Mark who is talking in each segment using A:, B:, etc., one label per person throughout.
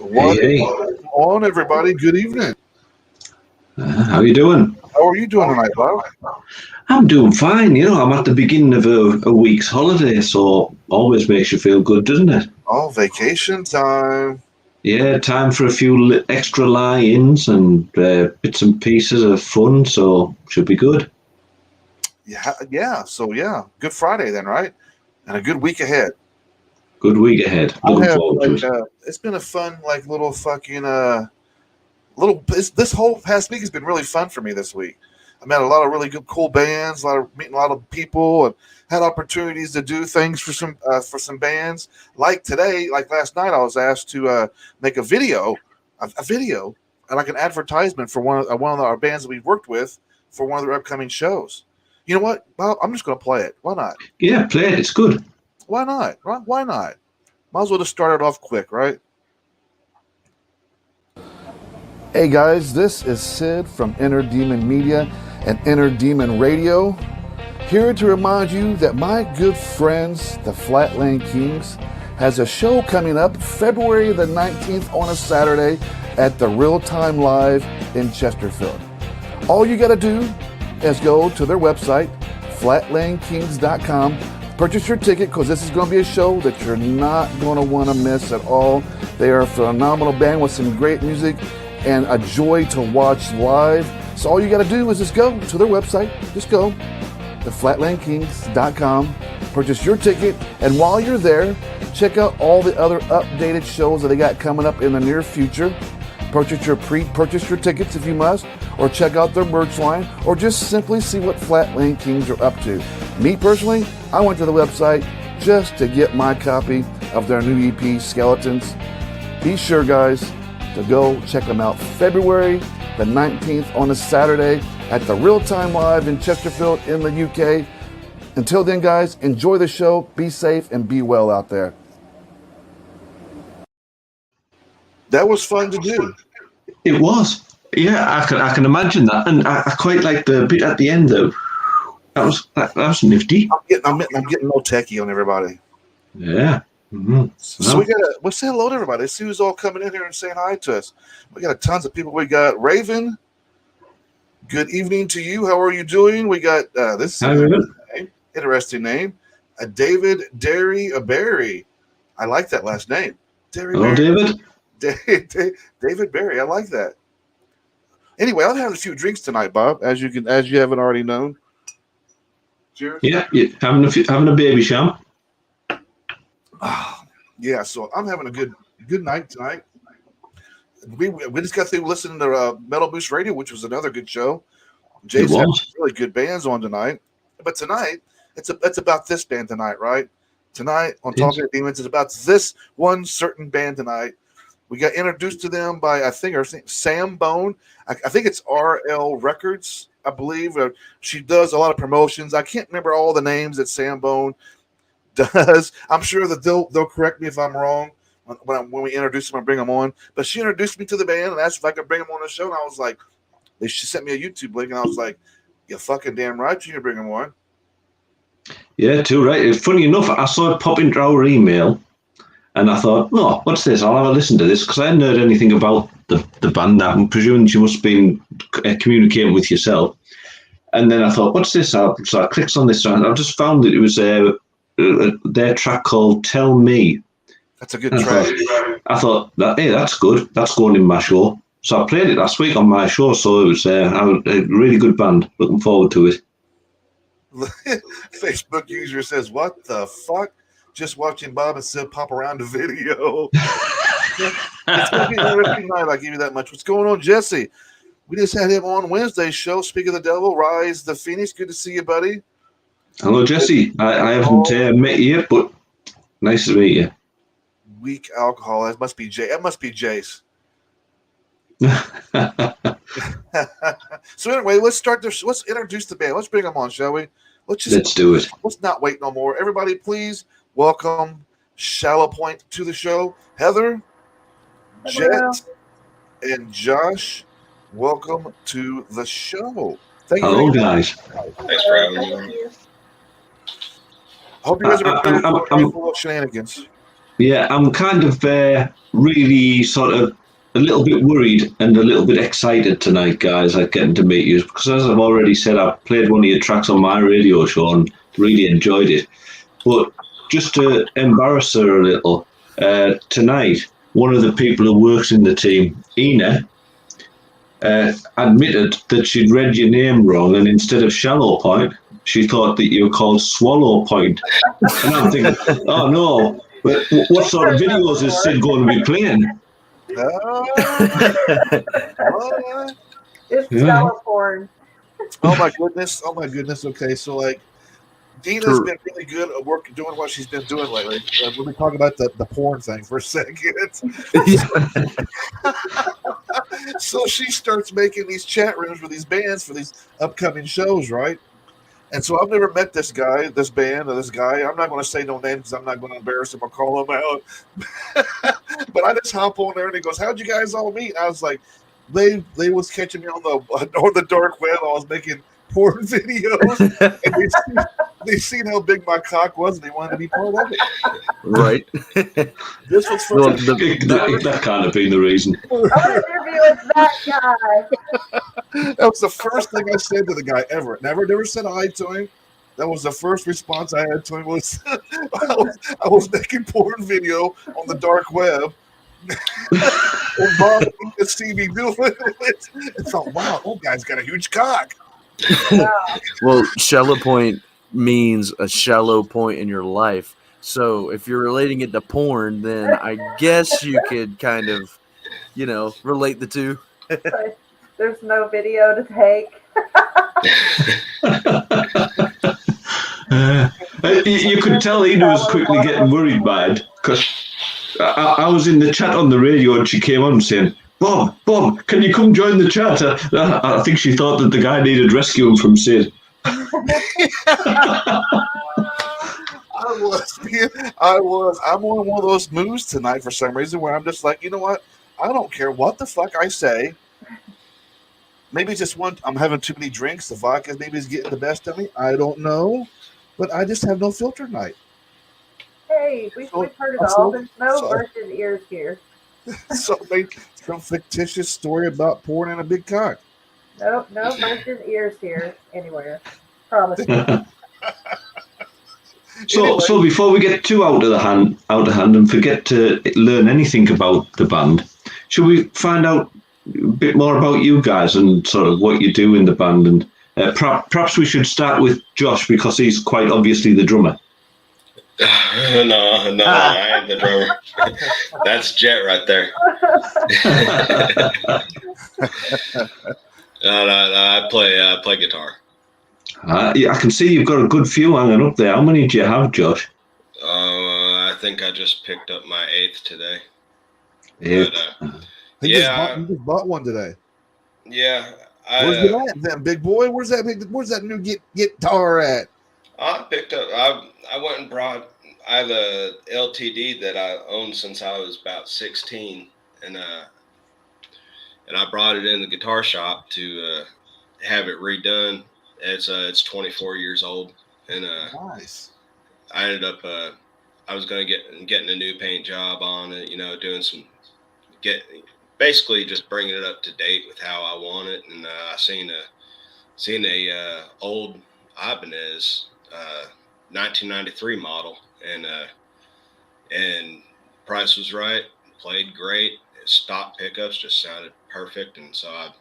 A: What is on, everybody? Good evening.
B: How you doing?
A: How are you doing tonight, Bob?
B: I'm doing fine. I'm at the beginning of a week's holiday, so always makes you feel good, doesn't it?
A: Oh, vacation time.
B: Yeah, time for a few extra lie-ins and bits and pieces of fun, so should be good.
A: Yeah. So Good Friday then, right? And a good week ahead.
B: Good week ahead. Looking forward to it.
A: It's been a fun, little fucking This whole past week has been really fun for me this week. I met a lot of really good, cool bands, meeting a lot of people, and had opportunities to do things for some bands. Like today, like last night, I was asked to make a video, and like an advertisement for one of our bands that we've worked with for one of their upcoming shows. You know what, Bob? I'm just going to play it. Why not?
B: Yeah, play it. It's good.
A: Why not? Why not? Might as well just start it off quick, right? Hey guys, this is Sid from Inner Demon Media and Inner Demon Radio, here to remind you that my good friends, the Flatland Kings, has a show coming up February the 19th on a Saturday at the Real Time Live in Chesterfield. All you got to do is go to their website, flatlandkings.com, purchase your ticket because this is going to be a show that you're not going to want to miss at all. They are a phenomenal band with some great music and a joy to watch live. So all you got to do is just go to their website. Just go to flatlandkings.com, purchase your ticket, and while you're there, check out all the other updated shows that they got coming up in the near future. Purchase your tickets if you must, or check out their merch line, or just simply see what Flatland Kings are up to. Me personally, I went to the website just to get my copy of their new EP, Skeletons. Be sure, guys, to go check them out February the 19th on a Saturday at the Real Time Live in Chesterfield in the UK. Until then, guys, enjoy the show, be safe, and be well out there. That was fun to do.
B: It was. Yeah, I can imagine that, and I quite like the bit at the end though. That was nifty.
A: I'm getting no techie on everybody.
B: Yeah. Mm-hmm.
A: So we'll say hello to everybody. Let's see who's all coming in here and saying hi to us. We got tons of people. We got Raven. Good evening to you. How are you doing? We got this interesting name. David Derry Berry. I like that last name.
B: Hello, David.
A: David Berry. I like that. Anyway, I've had a few drinks tonight, Bob, as you haven't already known. Cheers.
B: Yeah, having a baby sham.
A: Yeah, so I'm having a good night tonight. We just got through listening to Metal Boost Radio, which was another good show. Jay's had really good bands on tonight. But tonight, it's about this band tonight, right? Tonight on Talking to Demons, it's about this one certain band tonight. We got introduced to them by, I think, Sam Bone. I think it's RL Records, I believe. She does a lot of promotions. I can't remember all the names that Sam Bone does. I'm sure that they'll correct me if I'm wrong when we introduce them and bring them on. But she introduced me to the band and asked if I could bring them on the show. And I was like, she sent me a YouTube link, and I was like, "You're fucking damn right, you can bring them on."
B: Yeah, too right. Funny enough, I saw it pop into our email, and I thought, "Oh, what's this? I'll have a listen to this," because I hadn't heard anything about the band. I'm presuming she must have been communicating with yourself. And then I thought, "What's this?" So I clicked on this, and I just found that it was their track called "Tell Me."
A: That's a good track.
B: I thought that, hey, that's good. That's going in my show. So I played it last week on my show. So it was a really good band. Looking forward to it.
A: Facebook user says, "What the fuck? Just watching Bob and Sid pop around the video." It's gonna be an interesting night. I'll give you that much. What's going on, Jesse? We just had him on Wednesday's show. Speak of the Devil, Rise the Phoenix. Good to see you, buddy.
B: Hello, Jesse. I haven't met you yet, but nice to meet you.
A: Weak alcohol. That must be That must be Jace. So anyway, let's start this. Let's introduce the band. Let's bring them on, shall we? Let's
B: do it.
A: Let's not wait no more. Everybody, please welcome Shallowpoint to the show. Heather,
C: Hello.
A: Jet, and Josh. Welcome to the show. Thank you.
B: Hello, guys.
D: Thanks for having me.
A: Hope you guys are ready for shenanigans.
B: Yeah, I'm kind of really sort of a little bit worried and a little bit excited tonight, guys, at getting to meet you. Because as I've already said, I've played one of your tracks on my radio show and really enjoyed it. But just to embarrass her a little, tonight, one of the people who works in the team, Ina, admitted that she'd read your name wrong, and instead of Shallowpoint, she thought that you were called Swallowpoint. And I'm thinking, oh no, but what sort of videos is Sid going to be playing?
C: It's
B: Yeah.
C: shallow porn.
A: Oh my goodness! Oh my goodness! Okay, so like, Dina's been really good at doing what she's been doing lately. Let me talk about the porn thing for a second. So she starts making these chat rooms with these bands for these upcoming shows, right? And so I've never met this guy, this band, or this guy. I'm not going to say no names because I'm not going to embarrass him or call him out. But I just hop on there and he goes, "How'd you guys all meet?" And I was like, they was catching me on the dark web. I was making porn videos, and they seen how big my cock was, and they wanted to be part of it.
D: Right.
A: This was for
B: That can't have been the reason.
C: I want to interview with that guy.
A: That was the first thing I said to the guy ever. Never said hi to him. That was the first response I had to him was I was making porn video on the dark web. And Bob could see me doing it. And thought, wow, that guy's got a huge cock.
D: Well, shallow point means a shallow point in your life. So if you're relating it to porn, then I guess you could kind of, relate the two.
C: There's no video to take.
B: You could tell Ina was quickly getting worried by it because I was in the chat on the radio and she came on saying, Bob, can you come join the chat? I think she thought that the guy needed rescuing from Sid.
A: I was. I'm on one of those moves tonight for some reason where I'm just like, you know what? I don't care what the fuck I say. Maybe it's just I'm having too many drinks. The vodka maybe is getting the best of me. I don't know. But I just have no filter tonight.
C: Hey, we've heard it all. There's no virgin ears here.
A: So made some fictitious story about porn and a big cock.
C: Nope, no virgin ears here anywhere. Promise you.
B: So before we get too out of hand and forget to learn anything about the band, should we find out a bit more about you guys and sort of what you do in the band? And perhaps we should start with Josh because he's quite obviously the drummer.
E: No, I am the drummer. That's Jet right there. I play guitar.
B: Yeah, I can see you've got a good few hanging up there. How many do you have, Josh?
E: I think I just picked up my 8th today.
B: Yeah.
A: He just bought one today.
E: Yeah.
A: Where's it at, then, big boy? Where's that new guitar at?
E: I picked up. I went and brought. I have a LTD that I owned since I was about 16, and I brought it in the guitar shop to have it redone. It's 24 years old, and
A: nice.
E: I ended up I was going to getting a new paint job on it, doing basically just bringing it up to date with how I want it, and I seen a old Ibanez 1993 model, and price was right, played great, stock pickups just sounded perfect, and so I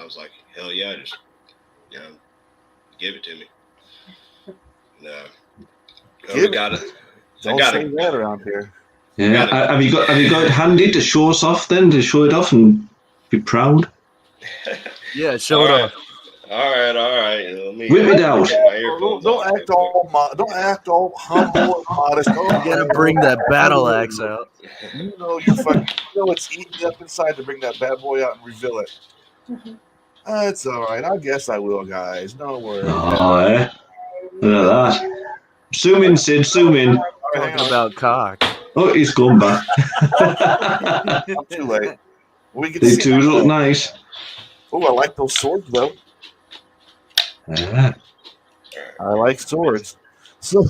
E: was like, hell yeah, just give it to me. No, we got it.
A: Don't say that around here.
B: Yeah, have you got it handy to show us off then, to show it off and be proud?
D: Yeah, show it off.
E: All right. Let me
B: whip it out.
A: Don't act all humble and modest.
D: You gotta bring that battle axe out.
A: It's eating up inside to bring that bad boy out and reveal it. That's all right. I guess I will, guys. No worries.
B: Oh, eh? Look at that. Zoom in, Sid. Zoom in.
D: Talking about cock.
B: Oh, he's gone back.
A: I'm too late.
B: These two look nice.
A: Oh, I like those swords, though.
B: Yeah.
A: I like swords. So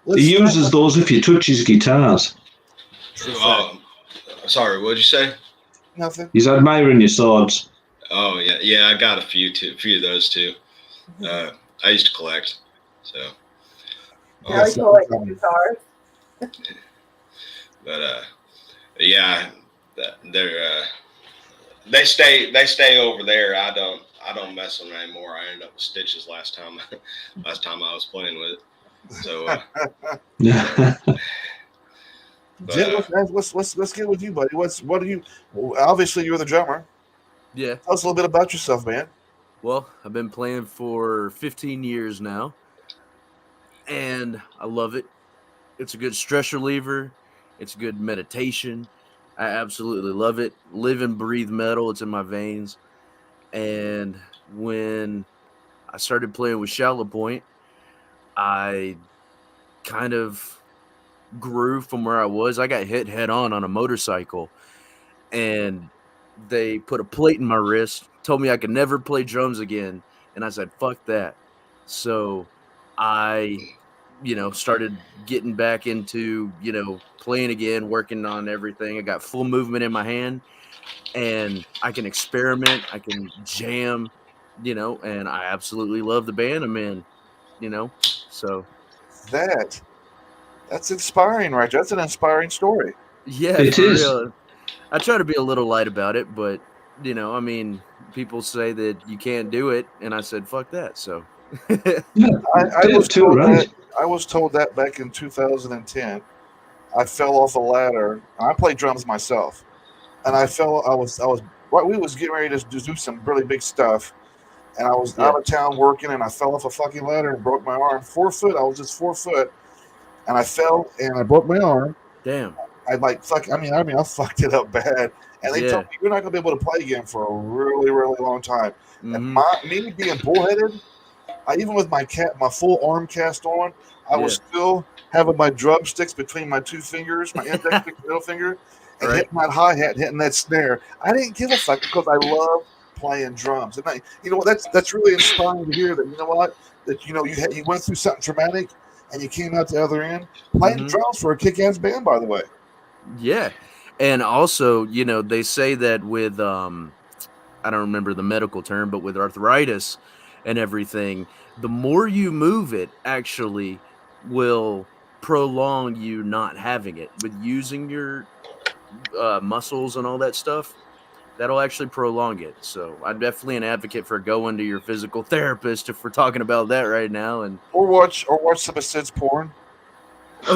B: he uses those if you touch his guitars.
E: Sorry, what'd you say?
C: Nothing.
B: He's admiring your swords.
E: Oh yeah, I got a few of those too. I used to collect, so.
C: Now he collects guitars.
E: But yeah, they're they stay over there. I don't mess with them anymore. I ended up with stitches last time I was playing with it. So.
A: Let's get with you, buddy. What do you? Obviously, you're the drummer.
D: Yeah.
A: Tell us a little bit about yourself, man.
D: Well, I've been playing for 15 years now, and I love it. It's a good stress reliever. It's good meditation. I absolutely love it. Live and breathe metal. It's in my veins. And when I started playing with Shallowpoint, I kind of grew from where I was. I got hit head on a motorcycle, and they put a plate in my wrist, told me I could never play drums again, and I said, fuck that. So I, started getting back into, playing again, working on everything. I got full movement in my hand, and I can experiment, I can jam, and I absolutely love the band I'm in, so.
A: That's inspiring, right? That's an inspiring story.
D: Yeah,
B: it
D: for
B: is.
D: real. I try to be a little light about it, but people say that you can't do it, and I said, "Fuck that." So,
A: I was told that back in 2010. I fell off a ladder. I play drums myself, and I was we was getting ready to do some really big stuff, and I was out of town working, and I fell off a fucking ladder and broke my arm. 4 foot. I was just 4 foot. And I fell and I broke my arm.
D: Damn.
A: I fucked it up bad. And they told me you're not gonna be able to play again for a really, really long time. Mm-hmm. And me being bullheaded, even with my full arm cast on, I was still having my drumsticks between my 2 fingers, my index finger, middle finger, and hitting that hi-hat, hitting that snare. I didn't give a fuck because I love playing drums. And that's really inspiring to hear that. You know what? That you went through something traumatic. And you came out the other end playing drums for a kick-ass band, by the way.
D: Yeah. And also, they say that with, I don't remember the medical term, but with arthritis and everything, the more you move it actually will prolong you not having it. With using your muscles and all that stuff, that'll actually prolong it. So I'm definitely an advocate for going to your physical therapist if we're talking about that right now, and
A: or watch some of Sid's porn.
B: I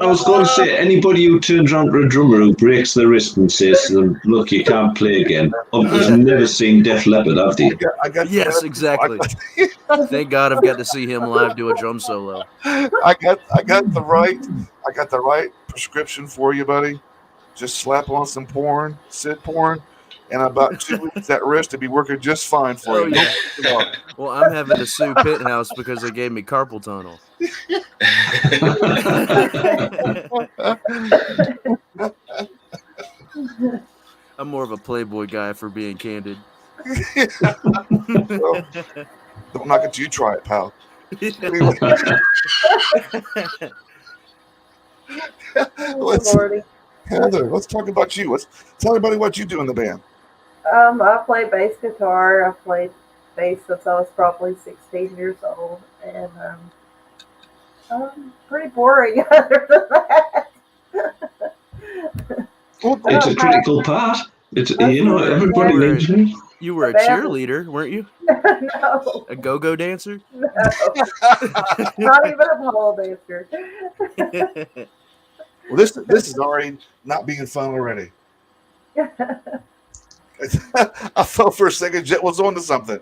B: was going to say, anybody who turns around to a drummer who breaks their wrist and says to them, "Look, you can't play again," I've never seen Def Leppard, have they?
D: Yes, exactly. Thank God I've got to see him live do a drum solo.
A: I got the right prescription for you, buddy. Just slap on some porn, Sid porn, and about 2 weeks that wrist to be working just fine for you.
D: Yeah. Well, I'm having to sue Penthouse because they gave me carpal tunnel. I'm more of a Playboy guy, for being candid.
A: Well, don't knock it till you try it, pal. Heather, let's talk about you. Tell everybody what you do in the band.
C: I play bass guitar. I've played bass since I was probably 16 years old, and pretty boring other than that.
B: It's a critical part. It's everybody needs me.
D: You were a cheerleader, weren't you?
C: No.
D: A go-go dancer?
C: No. Not even a pole dancer.
A: Well, this is already not being fun already. I thought for a second Jet was on to something.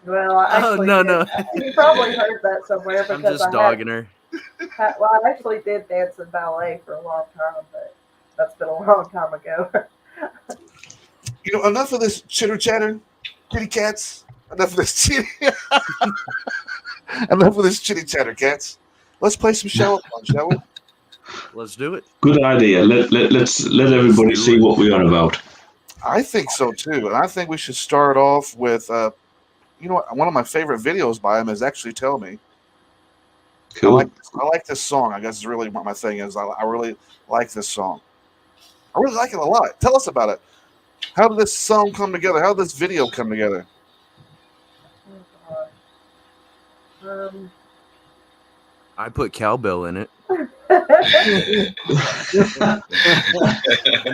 C: Well,
D: no.
C: You probably heard that somewhere because
D: I'm just dogging her.
C: Well, I actually did dance in ballet for a long time, but that's been a long time ago.
A: Enough of this chitter chatter, kitty cats. Enough of this enough of this chitty chatter, cats. Let's play some Shallowpoint, shall we?
D: Let's do it.
B: Good idea. Let's let everybody see what we are about.
A: I think so too, and I think we should start off with, one of my favorite videos by him is actually Tell Me.
B: Cool.
A: I like this song. I guess is really what my thing is. I really like this song. I really like it a lot. Tell us about it. How did this song come together? How did this video come together?
C: Oh, God.
D: I put cowbell in it, and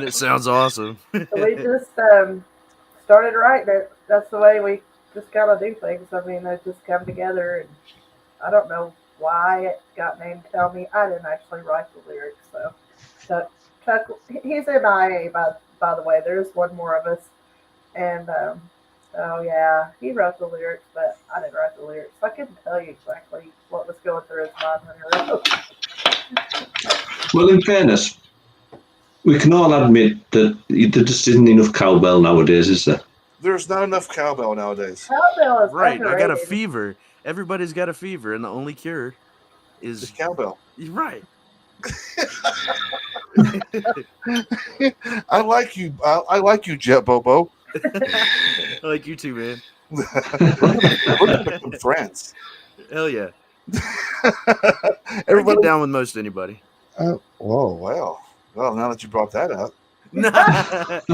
D: it sounds awesome.
C: So we just started writing it. That's the way we just gotta do things. I mean, they just come together, and I don't know why it got named "Tell Me." I didn't actually write the lyrics, so Chuck, he's in IA by the way. There's one more of us, and oh yeah, he wrote the lyrics, but I didn't write the lyrics. So I couldn't tell you exactly what was going through his mind when he wrote.
B: Well, in fairness, we can all admit that there just isn't enough cowbell nowadays, is there?
A: There's not enough cowbell nowadays.
C: Cowbell is
D: Right, I got a
C: underrated.
D: fever. Everybody's got a fever, and the only cure
A: It's
D: is
A: cowbell.
D: You're right.
A: I like you. I like you, Jet Bobo.
D: I like you too, man.
A: We're become friends.
D: Hell yeah. I
A: Everybody.
D: get down with most anybody.
A: Whoa, well. Well, now that you brought that up.
D: Not that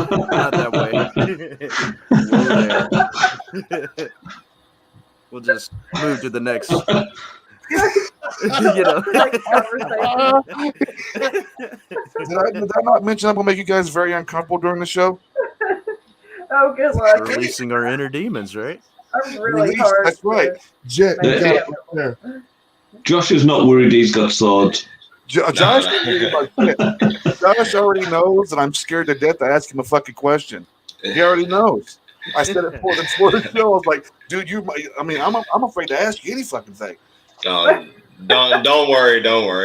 D: way. We'll just move to the next. You know.
A: Did I not mention I'm going to make you guys very uncomfortable during the show?
C: Oh, good luck.
D: Releasing our inner demons, right?
C: I'm really
A: Release,
C: hard.
A: that's right. Jet, you got it right there.
B: Josh is not worried he's got swords.
A: Josh already knows that I'm scared to death to ask him a fucking question. He already knows. I said it before the show. I was like, dude, I'm afraid to ask you any fucking thing.
E: Don't worry.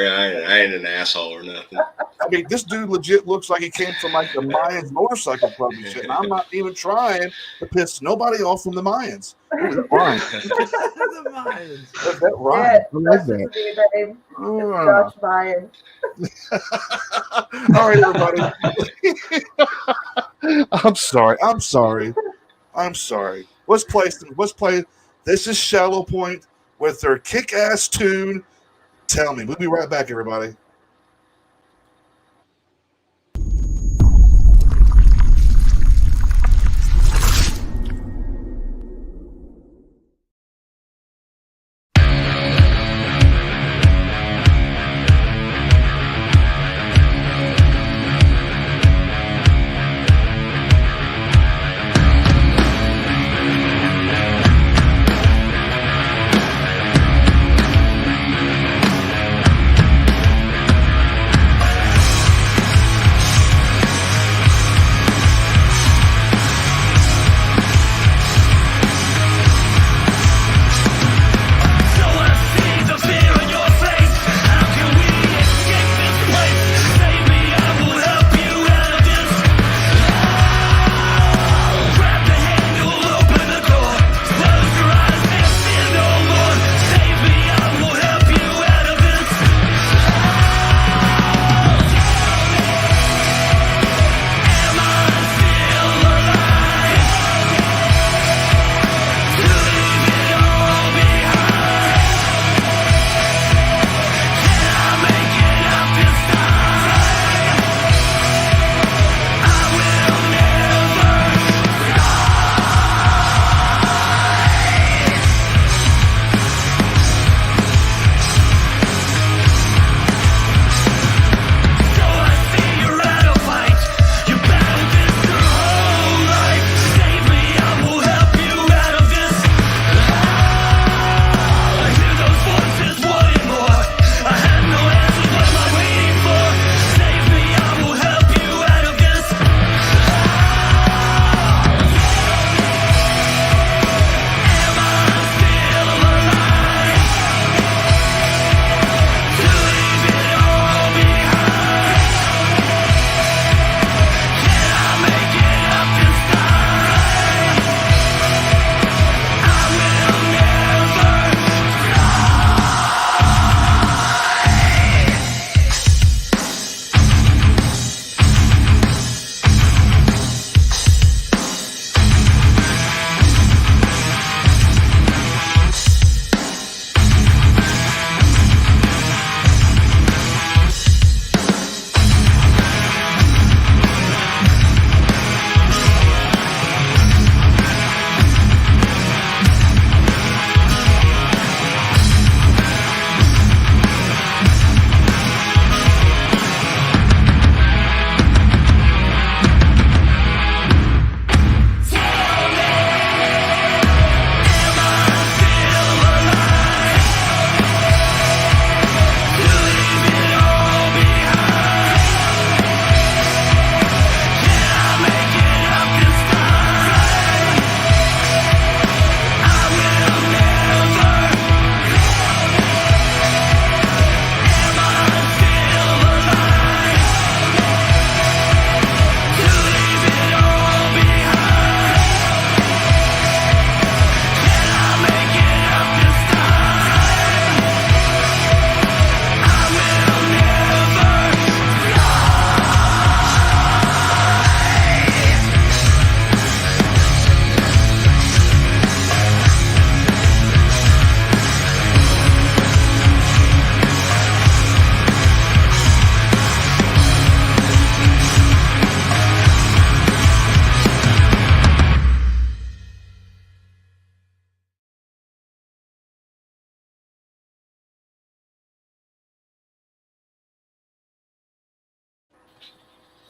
E: I ain't an asshole or nothing.
A: I mean, this dude legit looks like he came from like the Mayans motorcycle club and shit. And I'm not even trying to piss nobody off from the Mayans. Ooh, that rhymes.
D: The Mayans.
A: That rhymes. I like that.
C: Name. It's Josh Ryan.
A: All right, everybody. I'm sorry. Let's play. This is Shallowpoint with their kick-ass tune. Tell Me. We'll be right back, everybody.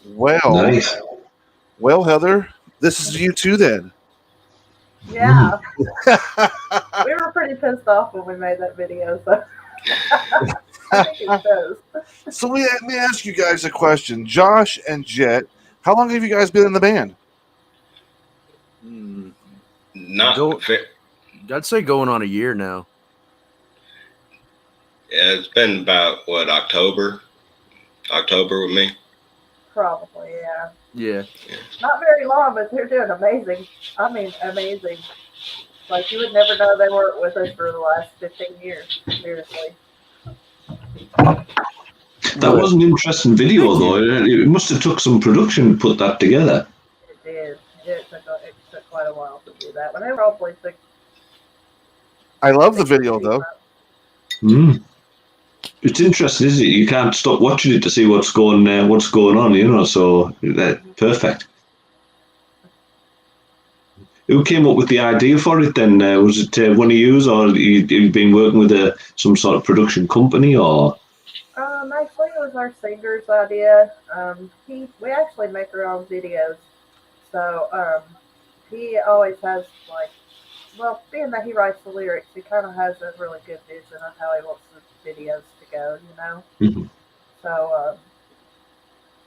A: Well,
B: Nice.
A: well, Heather, this is you too then.
C: Yeah. We were pretty pissed off when we made that video, so I think it shows.
A: So let me ask you guys a question. Josh and Jet, how long have you guys been in the band?
E: Not
D: Go-
E: fair.
D: I'd say going on a year now.
E: Yeah, it's been about October with me.
C: Probably, yeah.
D: Yeah.
C: Not very long, but they're doing amazing. I mean, amazing. Like, you would never know they weren't with us for the last 15 years. Seriously.
B: That was an interesting video, though. It must have took some production to put that together.
C: It did. It took quite a while to do that. But they probably took.
A: I love the video though.
B: It's interesting, isn't it? You can't stop watching it to see what's going on, you know. So perfect. Who came up with the idea for it then? Was it one of you, or you've been working with some sort of production company, or?
C: Actually, it was our singer's idea. We actually make our own videos, so he always has being that he writes the lyrics, he kind of has a really good vision of how he wants the videos to go, you know.
B: Mm-hmm.
C: So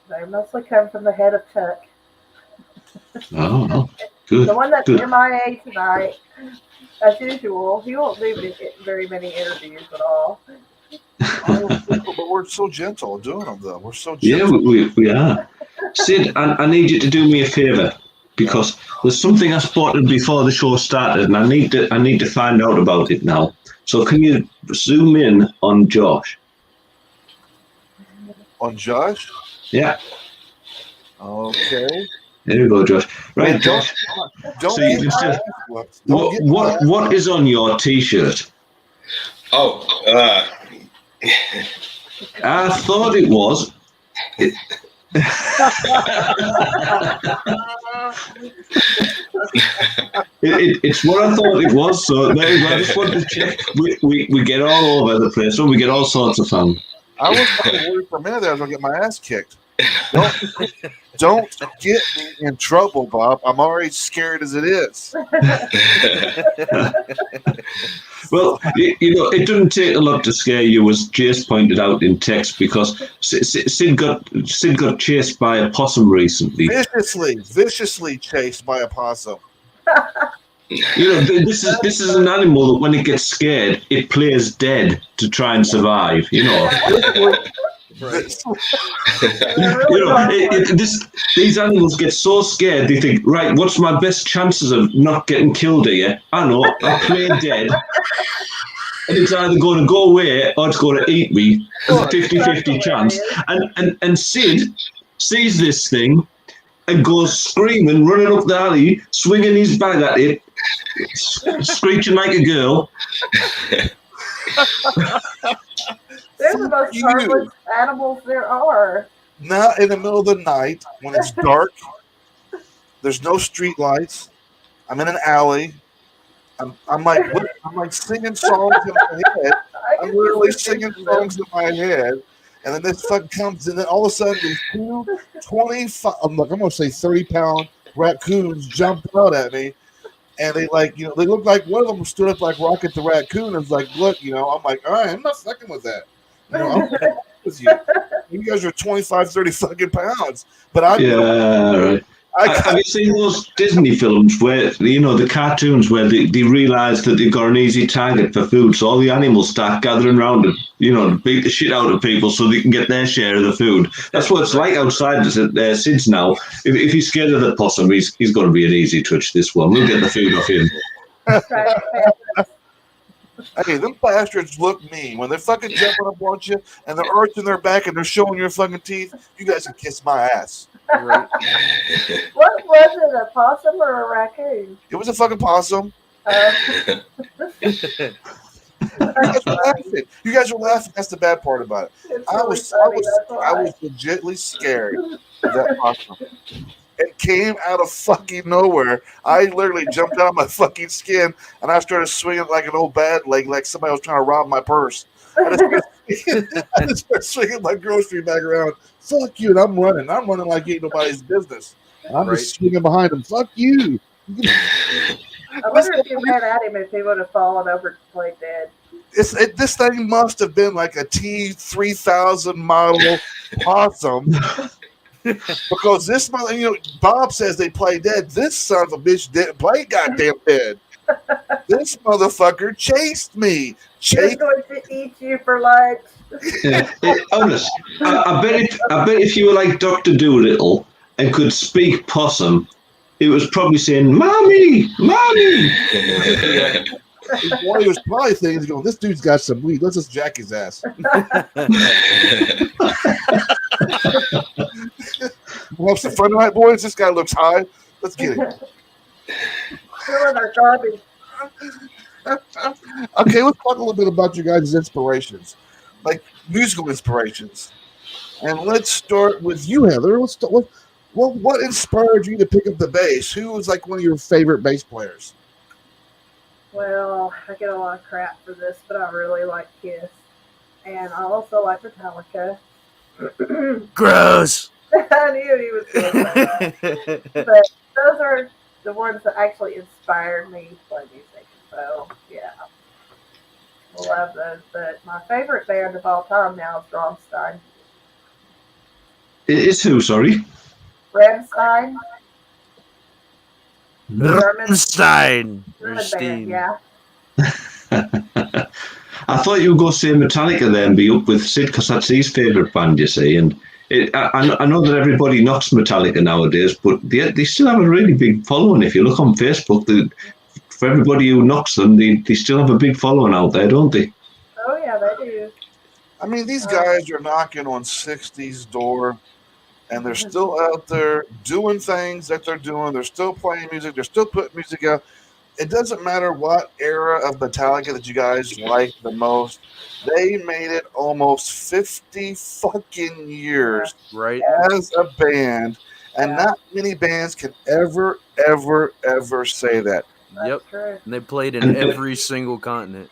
C: they mostly come from the head of Chuck.
B: Oh, good.
C: The one that's
B: good.
C: MIA tonight, as usual. He won't do very many interviews at all.
A: But we're so gentle doing them, though. We're so gentle.
B: Yeah, we are. Sid, I need you to do me a favour, because there's something I spotted before the show started, and I need to find out about it now. So can you zoom in on Josh?
A: On Josh?
B: Yeah.
A: Okay.
B: There we go, Josh. Right, Josh.
A: Don't
B: So you
A: get
B: what is on your T-shirt?
E: Oh,
B: I thought it was. It's what I thought it was. So there you go. I just wanted to check. We get all over the place, so we get all sorts of fun.
A: I was worried for a minute there I was going to get my ass kicked. Don't get me in trouble, Bob. I'm already scared as it is.
B: Well, you know, it doesn't take a lot to scare you, as Jace pointed out in text, because Sid got chased by a possum recently.
A: Viciously chased by a possum.
B: You know, this is an animal that when it gets scared, it plays dead to try and survive. You know. These animals get so scared they think, right, what's my best chances of not getting killed here? I know, I play dead, and it's either going to go away or it's going to eat me. There's a 50-50 chance. And Sid sees this thing and goes screaming, running up the alley, swinging his bag at it, screeching like a girl.
C: They're the most harmless animals there are.
A: Not in the middle of the night when it's dark. There's no street lights. I'm in an alley. I'm like singing songs in my head. I'm literally singing songs in my head. And then this fuck comes, and then all of a sudden these two 25, I'm going to say 30-pound raccoons jump out at me. And they they look like one of them stood up like Rocket the Raccoon and was like, look, I'm like, all right, I'm not fucking with that. I'm with you. You guys are 25, 30 fucking pounds. But
B: Right. Have you seen those Disney films where, the cartoons where they realise that they've got an easy target for food, so all the animals start gathering around and, beat the shit out of people so they can get their share of the food? That's what it's like outside Sid's now. If he's scared of the possum, he's going to be an easy twitch, this one. We'll get the food off him.
A: Hey, them bastards look mean. When they're fucking jumping up on you and they're arching their back and they're showing your fucking teeth, you guys can kiss my ass.
D: Right.
C: What was it, a possum or a raccoon?
A: It was a fucking possum. You guys were laughing. That's the bad part about it. I was legitimately scared of that possum. It came out of fucking nowhere. I literally jumped out of my fucking skin and I started swinging like an old bad leg, like somebody was trying to rob my purse. I just I just start swinging my grocery bag around. Fuck you, and I'm running. I'm running like ain't nobody's business. I'm
D: Right.
A: just swinging behind him. Fuck you.
C: I wonder if you ran at him if he would have fallen over and played dead.
A: This thing must have been like a T3000 model possum. Because this mother, Bob says they play dead. This son of a bitch didn't play goddamn dead. This motherfucker chased me.
C: He was going to eat you for lunch.
B: Yeah. Honest, I bet if you were like Dr. Doolittle and could speak possum, it was probably saying, "Mommy, mommy."
D: Yeah.
A: One of those probably things going, this dude's got some weed. Let's just jack his ass. We'll have some fun tonight, boys. This guy looks high. Let's get him.
C: Filling our garbage.
A: Okay, let's talk a little bit about your guys' inspirations, like musical inspirations. And let's start with you, Heather. What inspired you to pick up the bass? Who was like one of your favorite bass players?
C: Well, I get a lot of crap for this, but I really like Kiss. And I also like Metallica.
D: Gross.
C: I knew he was going to say that. But those are the ones that actually inspired me to play music. So, yeah. I love those. But my favorite band of all time now is Rammstein.
B: It's who? Sorry.
C: Rammstein.
D: Rammstein.
C: German band, yeah.
B: I thought you would go say Metallica then and be up with Sid because that's his favourite band, you see. And I know that everybody knocks Metallica nowadays, but they still have a really big following. If you look on Facebook, for everybody who knocks them, they still have a big following out there, don't they?
C: Oh, yeah, they do.
A: I mean, these guys are knocking on 60's door, and they're still out there doing things that they're doing. They're still playing music. They're still putting music out. It doesn't matter what era of Metallica that you guys like the most. They made it almost 50 fucking years
D: Right.
A: as a band, and not many bands can ever say that.
C: That's
D: Yep.
C: true.
D: And they played in every single continent.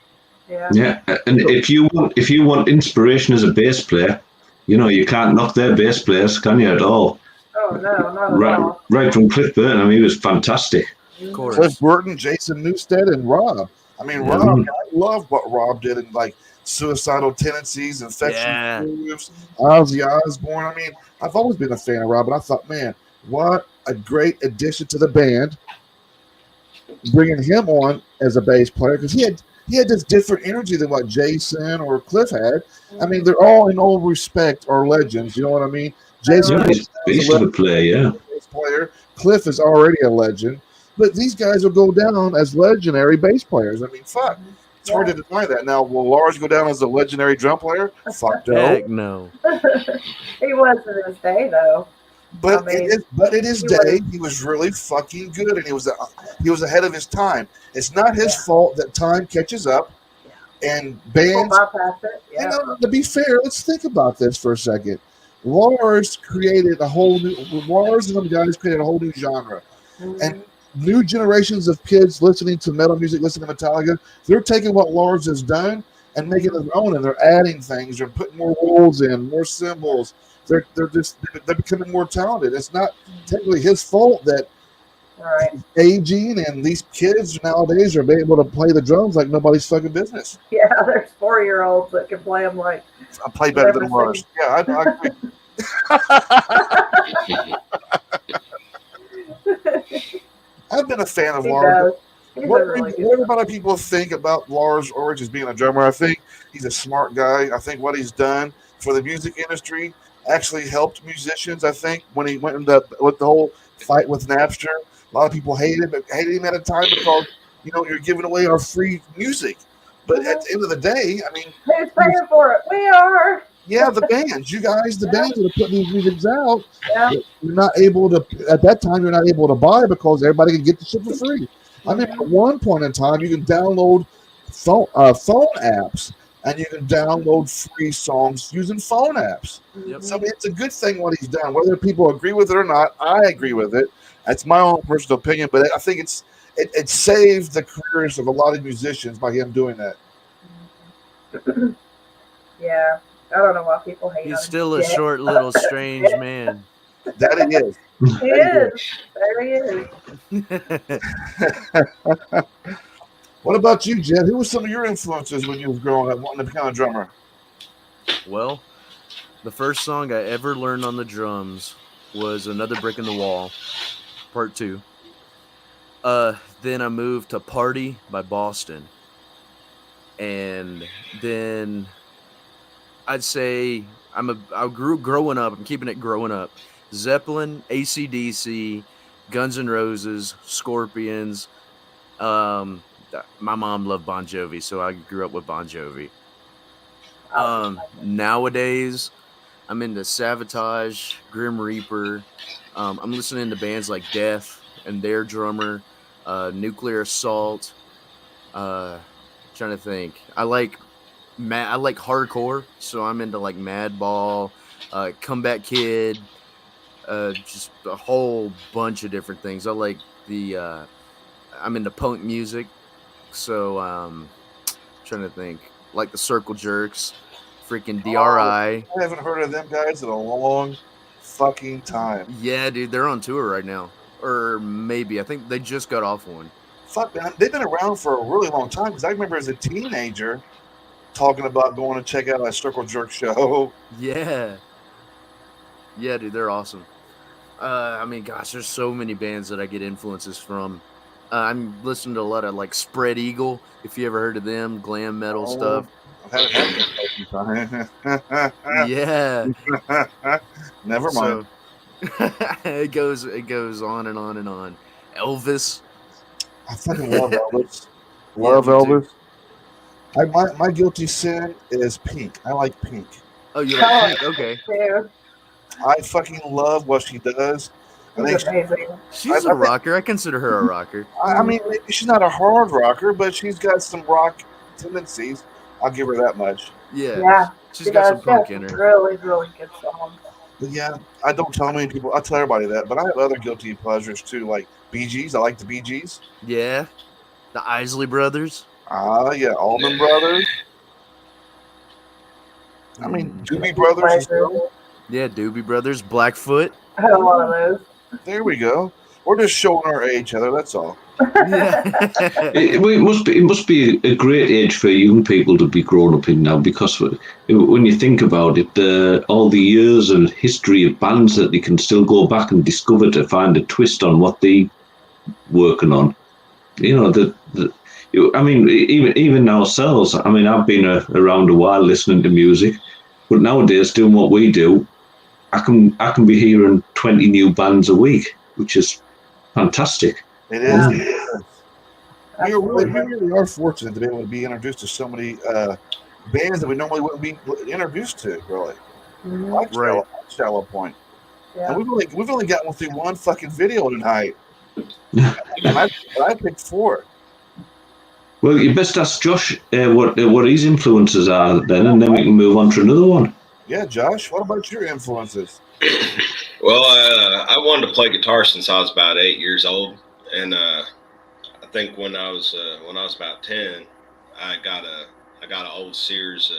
C: Yeah.
B: Yeah, and if you want inspiration as a bass player, you can't knock their bass players, can you, at all?
C: Oh, no, not at all.
B: Right from Cliff Burton, I mean, he was fantastic.
D: Of course.
A: Cliff Burton, Jason Newsted, and Rob. I mean,
B: Yeah.
A: Rob, I love what Rob did in like Suicidal Tendencies, Infection Grooves, Ozzy Osbourne. I mean, I've always been a fan of Rob, and I thought, man, what a great addition to the band. Bringing him on as a bass player because he had this different energy than what Jason or Cliff had. I mean, they're all in all respect are legends. You know what I mean? Jason
B: Yeah, he's beast of a player, yeah.
A: bass player. Cliff is already a legend, but these guys will go down as legendary bass players. I mean, fuck. It's hard to deny that. Now, will Lars go down as a legendary drum player? Fuck no.
D: Heck no.
C: He was in his day, though.
A: But
C: I mean,
A: in his day, he was really fucking good, and he was ahead of his time. It's not his fault that time catches up, and bands.
C: Bypass it. Yeah.
A: And to be fair, let's think about this for a second. Lars created a whole new. Lars and them guys created a whole new genre, and new generations of kids listening to metal music, listening to Metallica, they're taking what Lars has done and making it their own, and they're adding things. They're putting more rolls in, more cymbals. They're becoming more talented. It's not technically his fault that he's aging, and these kids nowadays are able to play the drums like nobody's fucking business.
C: Yeah, there's 4-year-olds that can play them like.
A: I play better than Lars. Yeah, I agree. I've been a fan of Lars. What everybody people think about Lars Ulrich as being a drummer, I think he's a smart guy. I think what he's done for the music industry actually helped musicians. I think when he went into with the whole fight with Napster, a lot of people hated him at a time because you're giving away our free music. But at the end of the day, I mean,
C: who's paying for it? We are.
A: Yeah, the bands. You guys, the bands that are putting these musics out.
C: Yeah.
A: You're not able to at that time. You're not able to buy because everybody can get the shit for free. I mean, at one point in time, you can download phone apps. And you can download free songs using phone apps.
D: Yep.
A: So it's a good thing what he's done. Whether people agree with it or not, I agree with it. That's my own personal opinion, but I think it saved the careers of a lot of musicians by him doing that.
C: Yeah, I don't know why people hate
D: He's
C: on
D: still a
C: Jet.
D: short, little, strange man.
A: That he is.
C: He is. There he is.
A: What about you, Jed? Who were some of your influences when you was growing up wanting to become a drummer?
D: Well, the first song I ever learned on the drums was Another Brick in the Wall, Part 2. Then I moved to Party by Boston. And then I'd say I grew growing up, I'm keeping it growing up. Zeppelin, AC/DC, Guns N' Roses, Scorpions. My mom loved Bon Jovi, so I grew up with Bon Jovi. Nowadays, I'm into Savatage, Grim Reaper. I'm listening to bands like Death and their drummer, Nuclear Assault. Trying to think. I like hardcore, so I'm into like Madball, Comeback Kid, just a whole bunch of different things. I like I'm into punk music, so trying to think, like the Circle Jerks, freaking DRI.
A: I haven't heard of them guys in a long fucking time.
D: Yeah, dude, they're on tour right now, or maybe I think they just got off one.
A: Fuck, man, they've been around for a really long time because I remember as a teenager talking about going to check out a Circle Jerk show.
D: Yeah, dude, they're awesome. I mean, gosh, there's so many bands that I get influences from. I'm listening to a lot of like Spread Eagle, if you ever heard of them, glam metal stuff.
A: I've had it time.
D: Yeah.
A: Never mind.
D: So, it goes on and on and on. Elvis.
A: I fucking love Elvis. Love Elvis. My guilty sin is Pink. I like Pink.
D: Oh, you like Pink? Okay.
A: I fucking love what she does.
C: She's
D: a rocker. I consider her a rocker.
A: I mean, she's not a hard rocker, but she's got some rock tendencies. I'll give her that much.
D: Yeah. She's got some punk in her.
C: Really, really good songs.
A: But yeah, I don't tell many people. I tell everybody that, but I have other guilty pleasures too, like Bee Gees. I like the Bee Gees.
D: Yeah. The Isley Brothers.
A: Yeah, Allman Brothers. I mean, Doobie Brothers.
D: Yeah, Doobie Brothers. Blackfoot.
C: I had a lot of those.
A: There we go. We're just showing our age, Heather. That's all.
B: It must be a great age for young people to be grown up in now, because when you think about it, all the years and history of bands that they can still go back and discover to find a twist on what they working on. You know, I mean, even ourselves. I mean, I've been around a while listening to music, but nowadays doing what we do, I can be hearing 20 new bands a week, which is fantastic.
A: It is. We really are fortunate to be able to be introduced to so many bands that we normally wouldn't be introduced to, really. Like Shallowpoint.
C: Yeah.
A: And we've only gotten through one fucking video tonight. and I picked 4.
B: Well, you best ask Josh what his influences are then, and then we can move on to another one.
A: Yeah, Josh, what about your influences?
E: Well, I wanted to play guitar since I was about 8 years old, and I think when I was about 10, I got an old Sears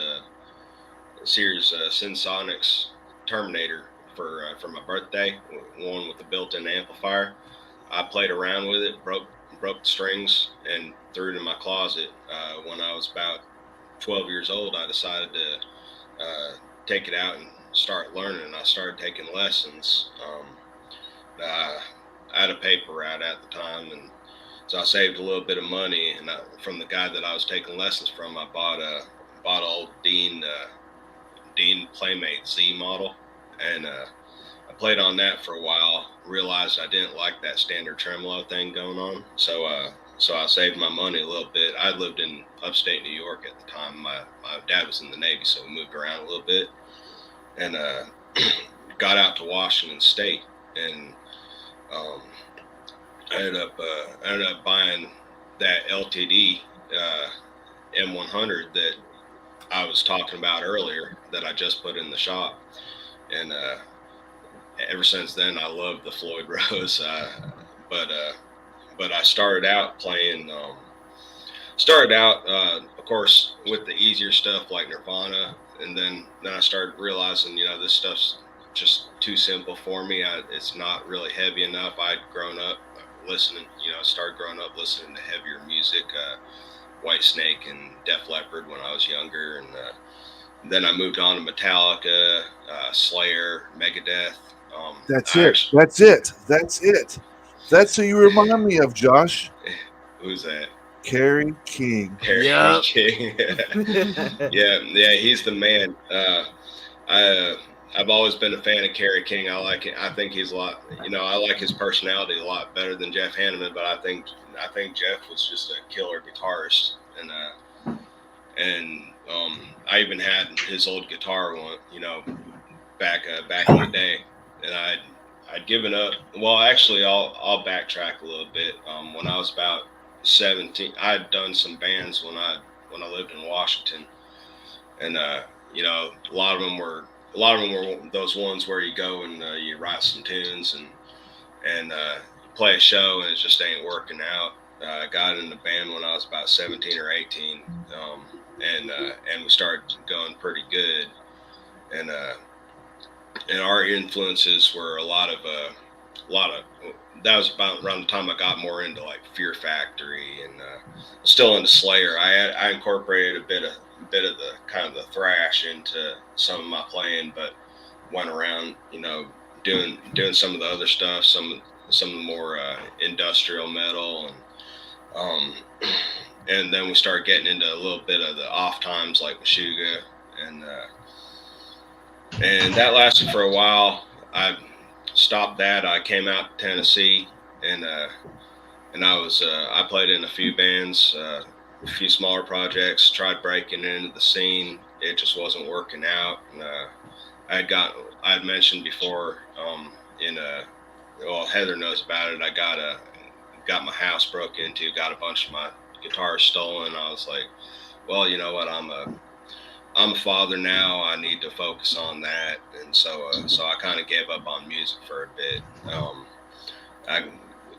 E: Sensonics Terminator for my birthday, one with the built-in amplifier. I played around with it, broke the strings, and threw it in my closet. When I was about 12 years old, I decided to take it out and start learning. I started taking lessons. I had a paper route at the time, and so I saved a little bit of money. And from the guy that I was taking lessons from, I bought an old Dean Playmate Z model, and I played on that for a while. Realized I didn't like that standard tremolo thing going on, so I saved my money a little bit. I lived in upstate New York at the time. My dad was in the Navy, so we moved around a little bit, and got out to Washington State, and I ended up buying that LTD M100 that I was talking about earlier, that I just put in the shop, and ever since then I love the Floyd Rose. But I started out playing. Of course, with the easier stuff like Nirvana and then I started realizing, this stuff's just too simple for me. It's not really heavy enough. I'd grown up listening, started growing up listening to heavier music, White Snake and Def Leppard when I was younger, and then I moved on to Metallica, Slayer, Megadeth.
A: That's
E: I
A: it.
E: actually,
A: That's it. That's it. That's who you remind me of, Josh.
E: who's that?
A: Kerry King.
E: Harry
D: Yep.
E: King. Yeah, he's the man. I've always been a fan of Kerry King. I like it. I think he's a lot. I like his personality a lot better than Jeff Hanneman. But I think Jeff was just a killer guitarist, and I even had his old guitar one, back in the day, and I'd given up. Well, actually, I'll backtrack a little bit. When I was about 17, I had done some bands when I lived in Washington, and a lot of them were those ones where you go and you write some tunes and play a show and it just ain't working out. I got in the band when I was about 17 or 18, and we started going pretty good, and our influences were a lot of that was about around the time I got more into like Fear Factory and still into Slayer. I incorporated a bit of the kind of the thrash into some of my playing, but went around, doing some of the other stuff, some of the more industrial metal, and then we started getting into a little bit of the off times like Meshuggah, and that lasted for a while. I stopped that. I came out to Tennessee, and I played in a few bands, a few smaller projects, tried breaking into the scene. It just wasn't working out. And I had mentioned before, well, Heather knows about it. I got my house broke into, got a bunch of my guitars stolen. I was like, well, you know what? I'm a father now. I need to focus on that, and so I kind of gave up on music for a bit. I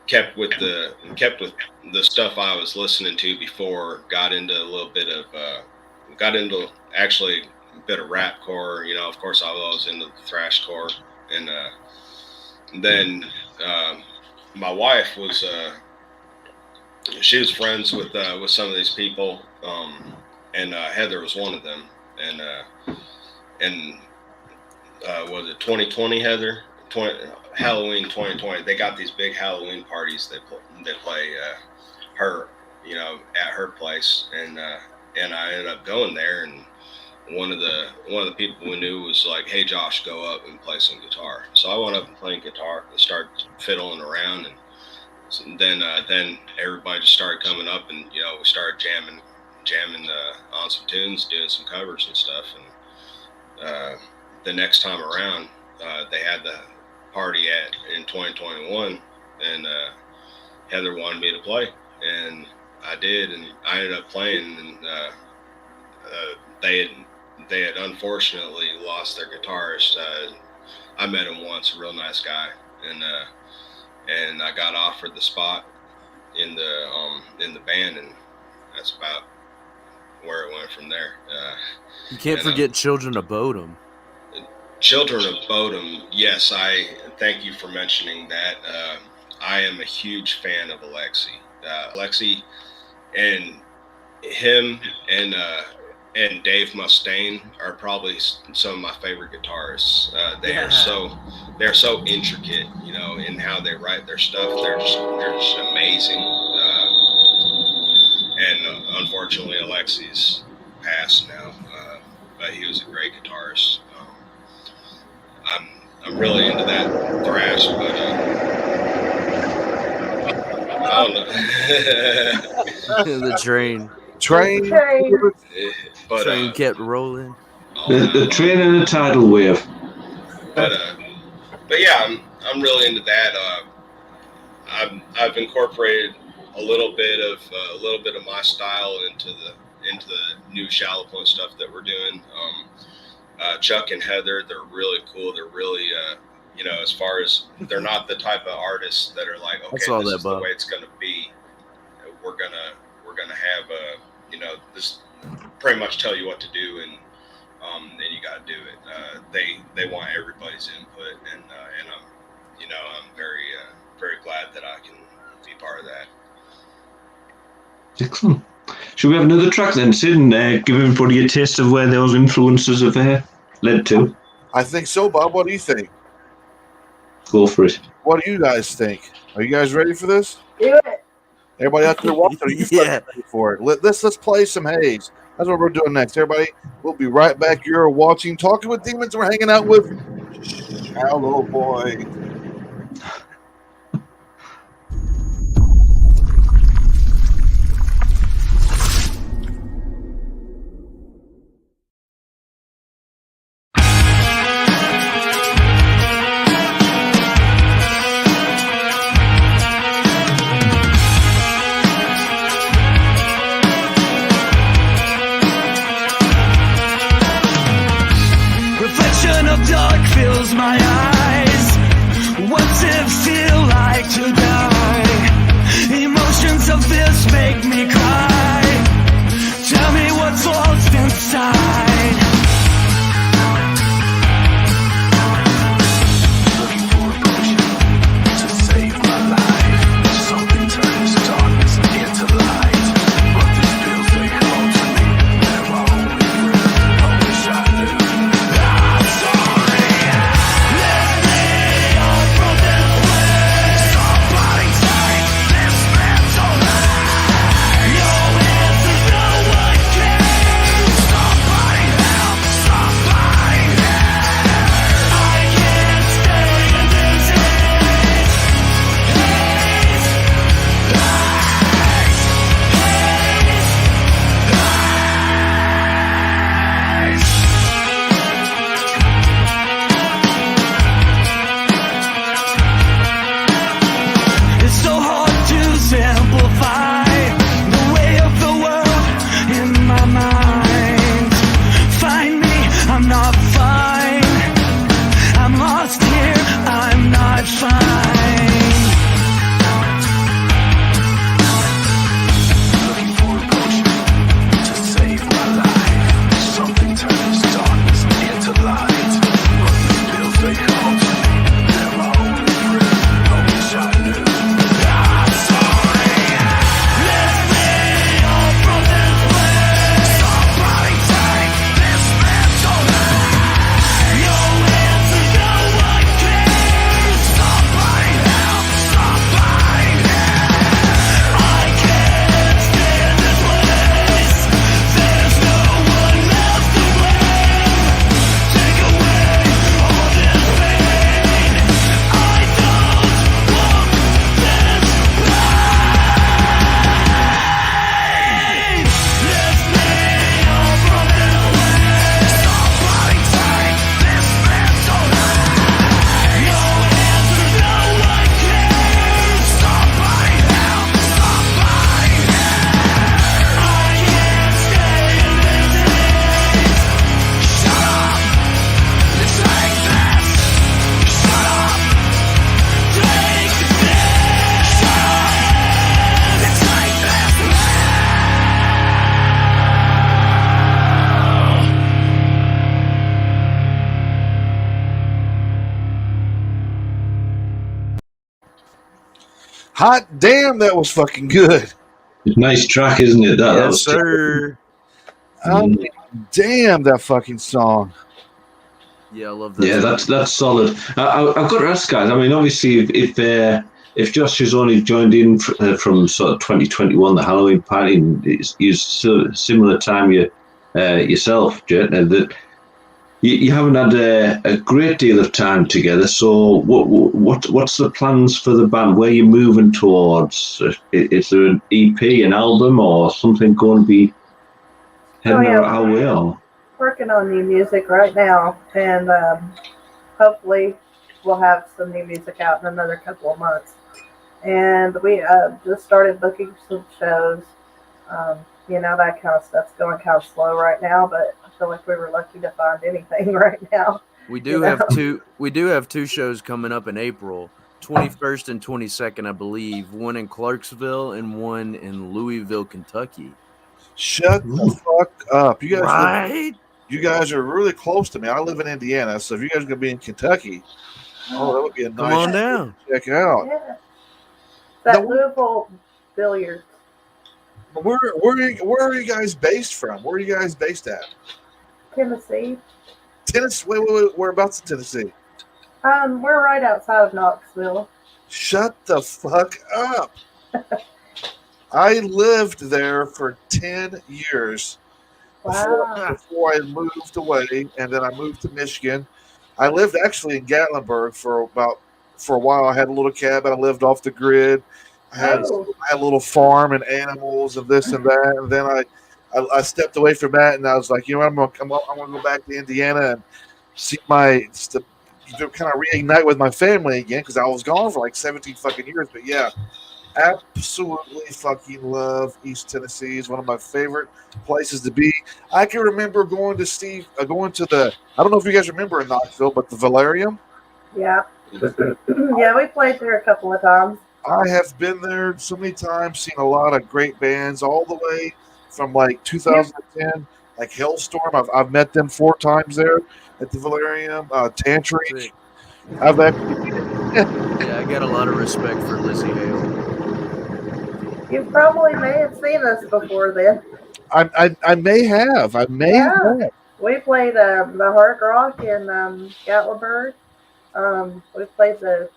E: kept with the stuff I was listening to before. Got into actually a bit of rapcore. Of course, I was into thrashcore, and then my wife was she was friends with some of these people, and Heather was one of them. And was it 2020, Heather? Halloween 2020. They got these big Halloween parties that play her, at her place, and I ended up going there, and one of the people we knew was like, "Hey, Josh, go up and play some guitar." So I went up and played guitar and started fiddling around, and then everybody just started coming up, and we started jamming on some tunes, doing some covers and stuff. And the next time around, they had the party in 2021, and Heather wanted me to play, and I did, and I ended up playing. And they had unfortunately lost their guitarist. I met him once, a real nice guy, and I got offered the spot in the band, and that's about where it went from there.
D: You can't forget Children of Bodom.
E: Children of Bodom, yes, I thank you for mentioning that. I am a huge fan of Alexi. Alexi and him and Dave Mustaine are probably some of my favorite guitarists. They're so intricate, in how they write their stuff. They're just amazing. And unfortunately, Alexi's passed now, but he was a great guitarist. I'm really into that thrash, but I don't know.
D: The train
E: But
D: kept rolling.
B: The train and the tidal wave.
E: But yeah, I'm really into that. I've incorporated a little bit of my style into the new Shallowpoint stuff that we're doing. Chuck and Heather, they're really cool. They're really, as far as they're not the type of artists that are like, okay, this is the way it's going to be. We're gonna have this pretty much tell you what to do, and then you got to do it. They want everybody's input, and I'm very very glad that I can be part of that.
B: Excellent. Should we have another track then, Sid, and give everybody a taste of where those influences have led to?
A: I think so, Bob. What do you think?
B: Go for it.
A: What do you guys think? Are you guys ready for this?
C: Do it.
A: Everybody out there watching, are you
D: Yeah.
A: ready for it? Let's play some Haze. That's what we're doing next. Everybody, we'll be right back. You're watching Talking with Demons. We're hanging out with Shallowpoint.
F: Reflection of dark fills my eyes. What's it feel like to die? Emotions of this make me cry. Tell me what's lost inside. Looking for a potion to save my life. Something turns darkness into light. But these pills they call to me, they're my only friend. I wish I knew. It's so hard to simplify the way of the world in my mind. Find me, I'm not fine. I'm lost here, I'm not fine. Looking for a potion to save my life. Something turns darkness into light. But these pills they call to me, they're my only friend. I wish I knew.
A: Hot damn, that was fucking good.
B: Nice track, isn't it? That
D: Yes,
B: was
D: sir.
A: I mean, damn, that fucking song.
D: Yeah, I love that.
B: Yeah, that's solid. I've got to ask, guys. I mean, obviously, if Josh has only joined in from sort of 2021, the Halloween party, and it's similar time yourself, Jet, that you haven't had a great deal of time together. So, what's the plans for the band? Where are you moving towards? Is there an EP, an album, or something going to be heading our way? Or?
C: Working on new music right now, and hopefully we'll have some new music out in another couple of months. And we just started booking some shows. That kind of stuff's going kind of slow right now, but I feel like we were lucky to find anything right now.
D: We do have two shows coming up in April, 21st and 22nd, I believe. One in Clarksville and one in Louisville, Kentucky.
A: Shut the fuck up. You guys
D: Right?
A: You guys are really close to me. I live in Indiana, so if you guys are gonna be in Kentucky, that would be a
D: Come
A: nice
D: on down.
A: to check out.
C: Yeah. That
A: Now,
C: Louisville billiards.
A: where are you guys based from? Where are you guys based at?
C: Tennessee.
A: Tennessee. Wait. Whereabouts in Tennessee?
C: We're right outside of Knoxville.
A: Shut the fuck up. I lived there for 10 years
C: Wow.
A: before I moved away, and then I moved to Michigan. I lived actually in Gatlinburg for a while. I had a little cabin. I lived off the grid. I had a little farm and animals and this and that. And then I stepped away from that, and I was like, you know what, I'm gonna go back to Indiana and see kind of reignite with my family again, because I was gone for like 17 fucking years. But yeah, absolutely fucking love East Tennessee. It's one of my favorite places to be. I can remember going to I don't know if you guys remember in Knoxville, but the Valerium.
C: Yeah. Yeah, we played there a couple of times.
A: I have been there so many times, seen a lot of great bands all the way from like 2010, like Hellstorm. I've met them 4 times there at the Valerium. Tantrich. I've actually.
D: Yeah, I got a lot of respect for Lizzie Hale.
C: You probably may have seen us before then.
A: I may have. Have.
C: We played the Hard Rock in Gatlinburg. We played the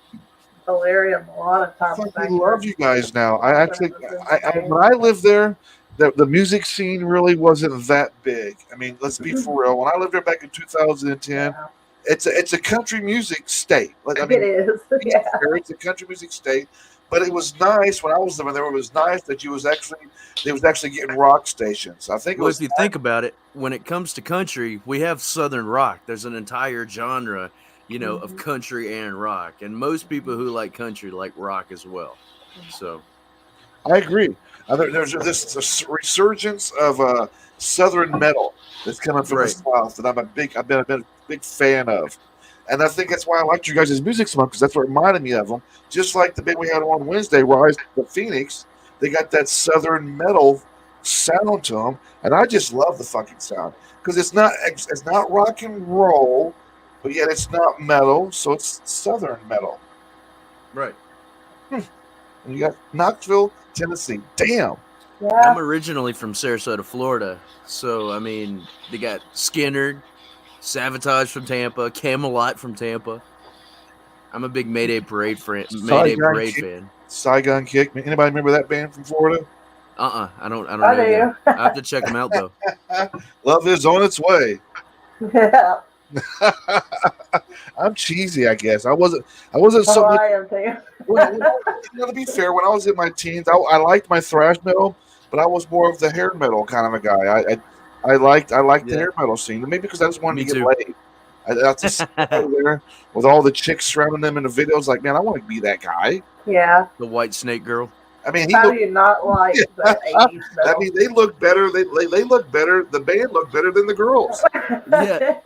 C: Valerium a lot of times.
A: I love you guys now. When I lived there, the music scene really wasn't that big. I mean, let's be for real. When I lived there back in 2010, it's a country music state.
C: It is. Yeah.
A: It's a country music state. But it was nice when I was living there. It was nice that they was actually getting rock stations. I think.
D: Well, if you think about it, when it comes to country, we have Southern rock. There's an entire genre, of country and rock, and most people who like country like rock as well. So,
A: I agree. There's this resurgence of Southern metal that's coming from the South that I've been a big fan of. And I think that's why I liked you guys' music so much, because that's what reminded me of them. Just like the band we had on Wednesday, Rise to Phoenix, they got that Southern metal sound to them, and I just love the fucking sound, because it's not rock and roll, but yet it's not metal, so it's Southern metal.
D: Right.
A: And you got Knoxville, Tennessee. Damn.
C: Yeah.
D: I'm originally from Sarasota, Florida, so I mean, they got Skinner, Savatage from Tampa, Camelot from Tampa. I'm a big Mayday Parade fan.
A: Saigon Kick. Anybody remember that band from Florida?
D: I don't know. Them. I have to check them out though.
A: Love is on its way.
C: Yeah.
A: I'm cheesy, I guess. I wasn't so.
C: I am too.
A: To be fair, when I was in my teens, I liked my thrash metal, but I was more of the hair metal kind of a guy. I liked the hair metal scene, maybe because I just wanted to get laid. That's just there with all the chicks surrounding them in the videos. Like, man, I want to be that guy.
C: Yeah.
D: The White Snake Girl.
A: I mean,
C: how do you not like the 80s metal?
A: I mean, they look better. They look better. The band looked better than the girls.
D: Yeah.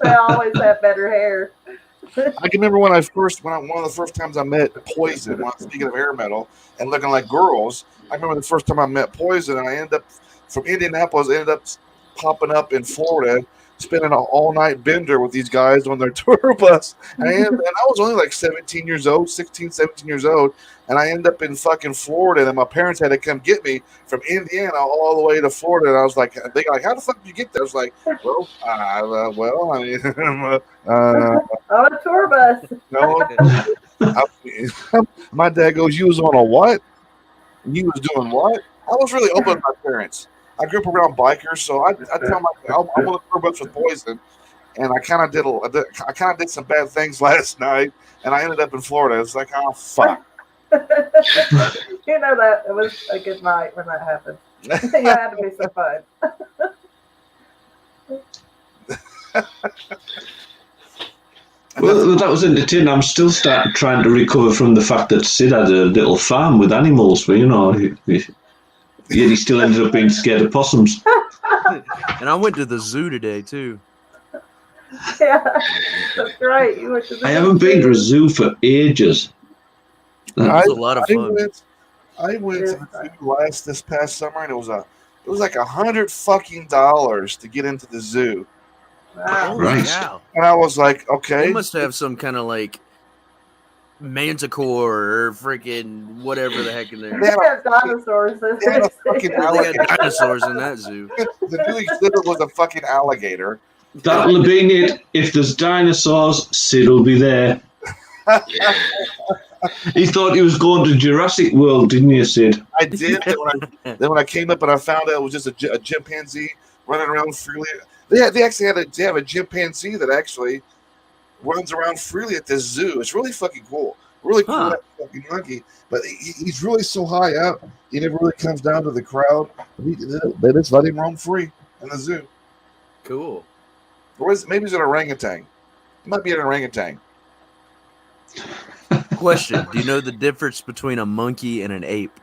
C: They always have better hair.
A: I can remember one of the first times I met Poison. When I was speaking of hair metal and looking like girls, I remember the first time I met Poison, and I ended up from Indianapolis, popping up in Florida, spending an all-night bender with these guys on their tour bus. And I was only like 16, 17 years old, and I ended up in fucking Florida, and my parents had to come get me from Indiana all the way to Florida. And I was like, they like, how the fuck did you get there? I was like,
C: on a tour bus.
A: No, my dad goes, you was on a what? You was doing what? I was really open with my parents. I grew up around bikers, so I tell my I'm on a tour bus with Poison, and I kind of did some bad things last night, and I ended up in Florida. It's like, oh fuck.
C: You know that it was a good night when that happened. You had to be so fun.
B: Well, that was entertaining. I'm still trying to recover from the fact that Sid had a little farm with animals, but yet he still ended up being scared of possums.
D: And I went to the zoo today too.
C: Yeah, that's right. You went to the
B: I haven't been to a zoo for ages.
D: That was a lot of fun.
A: I went to the zoo this past summer, and it was a It was like $100 to get into the zoo,
C: Wow.
D: Holy
B: Right.
D: cow.
A: and I was like,
D: They
A: okay.
D: must have some kind of like manticore or freaking whatever the heck in there.
C: They have dinosaurs.
A: They had a fucking
D: They got
A: alligator.
D: dinosaurs in that zoo.
A: The new exhibit was a fucking alligator.
B: That'll have been it. If there's dinosaurs, Sid will be there. He thought he was going to Jurassic World, didn't you, Sid?
A: I did. Then when I came up and I found out it was just a chimpanzee running around freely. They actually have a chimpanzee that actually runs around freely at this zoo. It's really fucking cool. Really cool,
D: Huh.
A: that fucking monkey. But he's really so high up, he never really comes down to the crowd. They just let him roam free in the zoo.
D: Cool.
A: Or maybe it's an orangutan. It might be an orangutan.
D: Question: do you know the difference between a monkey and an ape?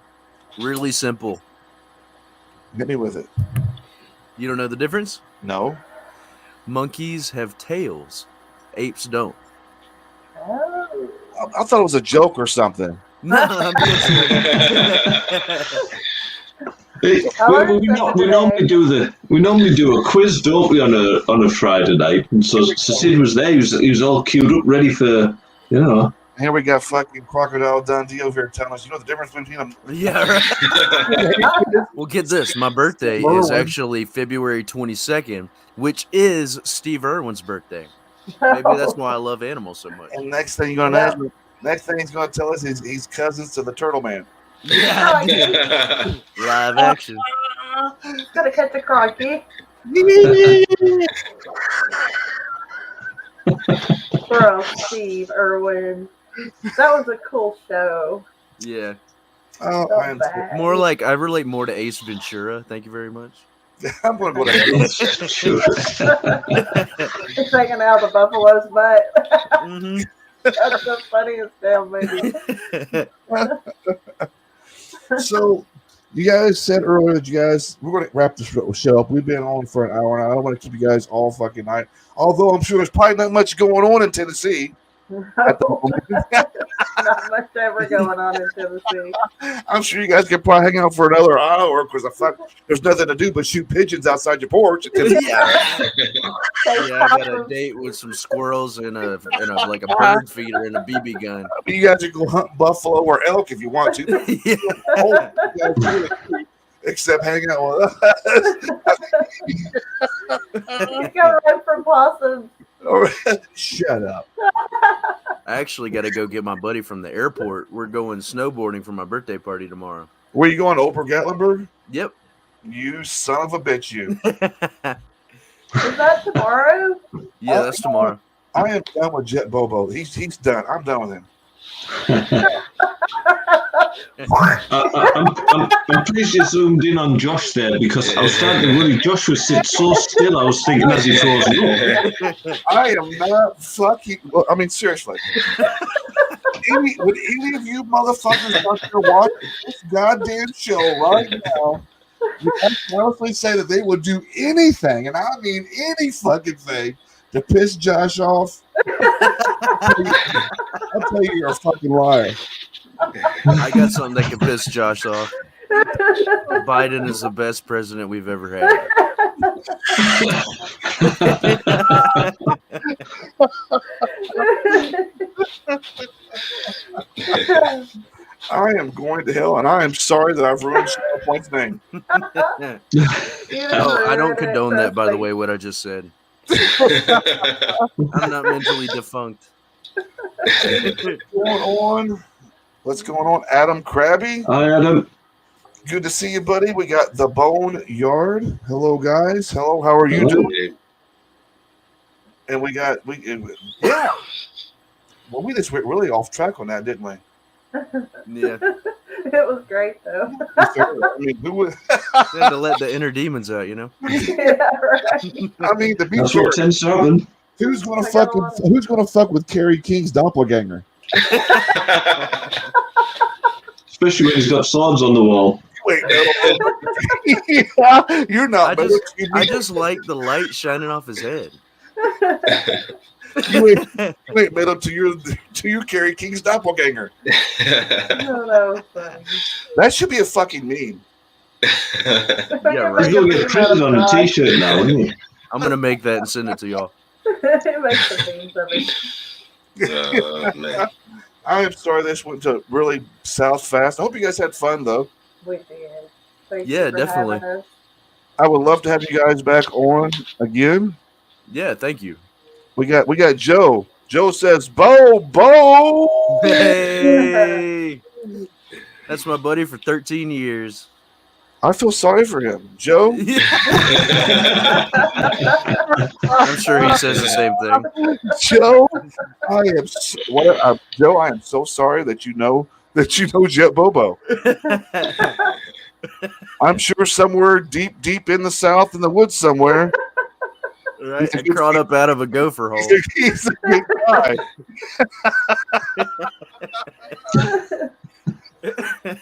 D: Really simple.
A: Hit me with it.
D: You don't know the difference?
A: No.
D: Monkeys have tails. Apes don't.
C: Oh.
A: I thought it was a joke or something.
D: No, I'm being serious.
B: We normally do a quiz, don't we, on a Friday night? And so Sid was there. He was all queued up, ready for, you know.
A: Here we got fucking Crocodile Dundee over here telling us, you know the difference between them.
D: Yeah, right. Well, get this. My birthday is actually February 22nd, which is Steve Irwin's birthday. Maybe that's why I love animals so much.
A: And next thing you're gonna next thing he's gonna tell us is he's cousins to the Turtle Man.
D: Yeah, dude. Live action.
C: Gonna catch a crocky. Bro, Steve Irwin. That was a cool show.
D: Yeah.
A: Oh,
C: So
A: I am,
C: bad.
D: More like I relate more to Ace Ventura. Thank you very much.
A: I'm gonna go to hell.
B: Sure.
C: He's taking out the buffalo's butt.
D: Mhm.
C: That's the funniest damn movie.
A: So you guys said earlier that we're gonna wrap this show up. We've been on for an hour now. I don't want to keep you guys all fucking night. Although I'm sure there's probably not much going on in Tennessee. At the moment.
C: Not much ever going on in Tennessee.
A: I'm sure you guys can probably hang out for another hour because there's nothing to do but shoot pigeons outside your porch.
D: Yeah, I got a date with some squirrels and a like a bird feeder and a BB gun.
A: I mean, you guys can go hunt buffalo or elk if you want to.
D: Yeah.
A: Oh, you guys really do, except hang out with us.
C: You can run from possums.
A: Shut up.
D: I actually got to go get my buddy from the airport. We're going snowboarding for my birthday party tomorrow.
A: Where you going to Oprah Gatlinburg?
D: Yep.
A: You son of a bitch, you.
C: Is that tomorrow?
D: Yeah, that's tomorrow.
A: I am done with Jet Bobo. He's done. I'm done with him.
B: I'm pleased you zoomed in on Josh there because I was starting to worry. Josh was sitting so still. I was thinking as he froze up.
A: I am not fucking. Well, I mean, seriously. Would any of you motherfuckers out there watch this goddamn show right now? You can honestly say that they would do anything, and I mean any fucking thing, to piss Josh off. I'll tell you, you're a fucking liar.
D: I got something that can piss Josh off. Biden is the best president we've ever had.
A: I am going to hell, and I am sorry that I've ruined Shallowpoint's name.
D: Oh, I don't condone that, by the way, what I just said. I'm not mentally defunct.
A: What's going on? Adam Krabby?
B: Hi, Adam.
A: Good to see you, buddy. We got the Bone Yard. Hello, guys. Hello, how are you doing? And we yeah. Well, we just went really off track on that, didn't we?
D: Yeah.
C: It was great though.
A: I mean, who would?
D: Had to let the inner demons out, you know.
C: Yeah, right.
A: I mean, to be
B: That's
A: fair,
B: what tends to happen.
A: who's gonna fuck with Carrie King's doppelganger?
B: Especially when he's got swords on the wall.
A: Wait, no. Yeah, you're not.
D: I just like the light shining off his head.
A: You ain't made up to your Carrie King's doppelganger.
C: Oh, that was funny.
A: That should be a fucking meme.
D: Yeah,
B: He's
D: right.
B: going to get printed on a T-shirt now, isn't he?
D: I'm gonna make that and send it to y'all.
C: It makes the memes of it.
E: Man.
A: I am sorry this went to really south fast. I hope you guys had fun though.
C: We did. Thank
D: Yeah,
C: you for
D: definitely.
C: having us.
A: I would love to have you guys back on again.
D: Yeah, thank you.
A: We got Joe. Joe says, Bo.
D: Hey, that's my buddy for 13 years.
A: I feel sorry for him. Joe,
D: I'm sure he says the same thing.
A: Joe, Joe, I am so sorry that you know Jet Bobo. I'm sure somewhere deep in the south in the woods somewhere.
D: Right, I crawled up out of a gopher hole.
A: He's a good guy.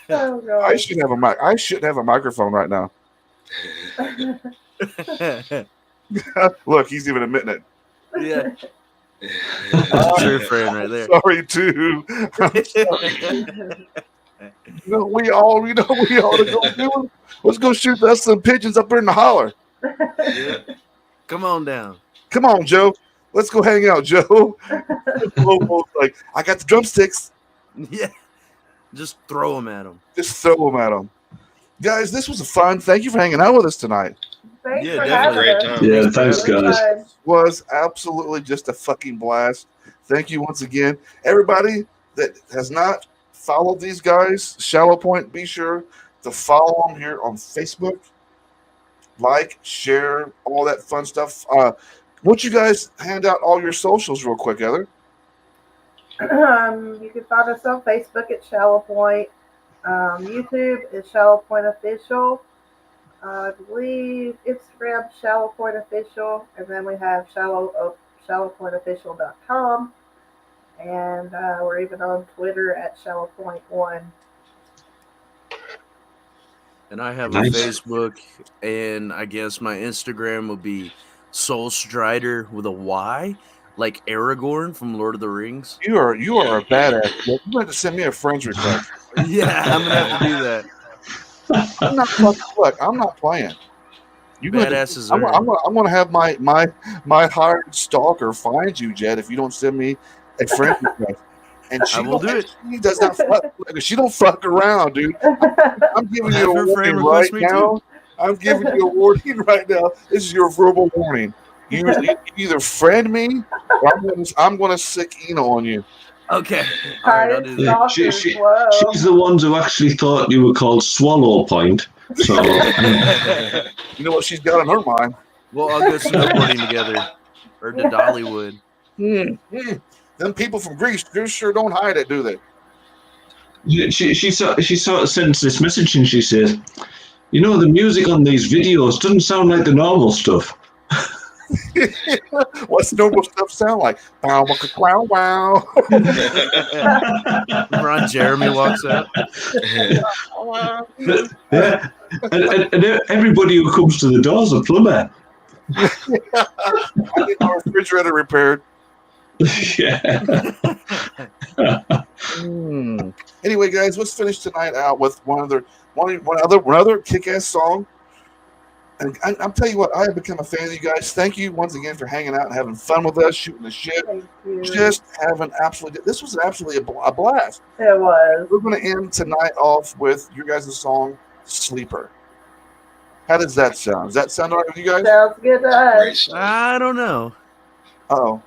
C: Oh, God.
A: I shouldn't have a microphone right now. Look, he's even admitting it.
D: Yeah, that's a true friend right there.
A: Sorry too. We all to go do. Let's go shoot us some pigeons up there in the holler.
D: Yeah. Come on down.
A: Come on, Joe. Let's go hang out, Joe. Bobo's like, I got the drumsticks.
D: Yeah, just throw them at him.
A: Just throw them at them. Guys, this was fun. Thank you for hanging out with us tonight.
C: Thanks
D: Yeah,
C: for
D: definitely.
C: having
E: Great
C: us.
E: time.
B: Yeah, thanks,
C: It was
B: guys.
C: fun.
A: Was absolutely just a fucking blast. Thank you once again. Everybody that has not followed these guys, Shallow Point, be sure to follow them here on Facebook. Like, share, all that fun stuff. Won't you guys hand out all your socials real quick, Heather?
C: You can find us on Facebook at Shallowpoint. YouTube is Shallowpoint Official. I believe Instagram Shallowpoint Official, and then we have shallowpointofficial.com, and we're even on Twitter at Shallowpoint1.
D: And I have
B: Nice.
D: a Facebook, and I guess my Instagram will be Soul Strider with a Y, like Aragorn from Lord of the Rings.
A: You are a badass. You have to send me a friend's request.
D: Yeah, I'm gonna have to do that.
A: I'm not playing. You
D: Badasses
A: I'm
D: are.
A: gonna have my hired stalker find you, Jed, if you don't send me a friend request. And
D: I will do it.
A: She does not fuck. She don't fuck around, dude. I'm giving you a
D: Have her
A: warning
D: friend
A: right
D: request me
A: now. I'm giving you a warning right now. This is your verbal warning. You either friend me, or I'm gonna sick Eno on you.
D: Okay. All right, I'll do that.
B: She's the ones who actually thought you were called Swallowpoint. So
A: You know what she's got in her mind?
D: Well, I'll go snowboarding together, or to Dollywood.
A: Them people from Greece, they sure don't hide it, do they?
B: she sort of sends this message and she says, "You know, the music on these videos doesn't sound like the normal stuff."
A: What's normal stuff sound like? Bow, wow, wow.
D: Ron Jeremy walks out.
B: Yeah. And everybody who comes to the door's a plumber.
A: I get my refrigerator repaired.
B: Yeah.
A: Anyway, guys, let's finish tonight out with one other kick-ass song. And I'm telling you what, I have become a fan of you guys. Thank you once again for hanging out and having fun with us, shooting the shit.
C: Thank you.
A: Just having this was absolutely a blast.
C: It was.
A: We're going to end tonight off with your guys' song, Sleeper. How does that sound? Does that sound all right with you guys?
C: Sounds good to us.
E: Great stuff.
D: I don't know.
A: Uh-oh.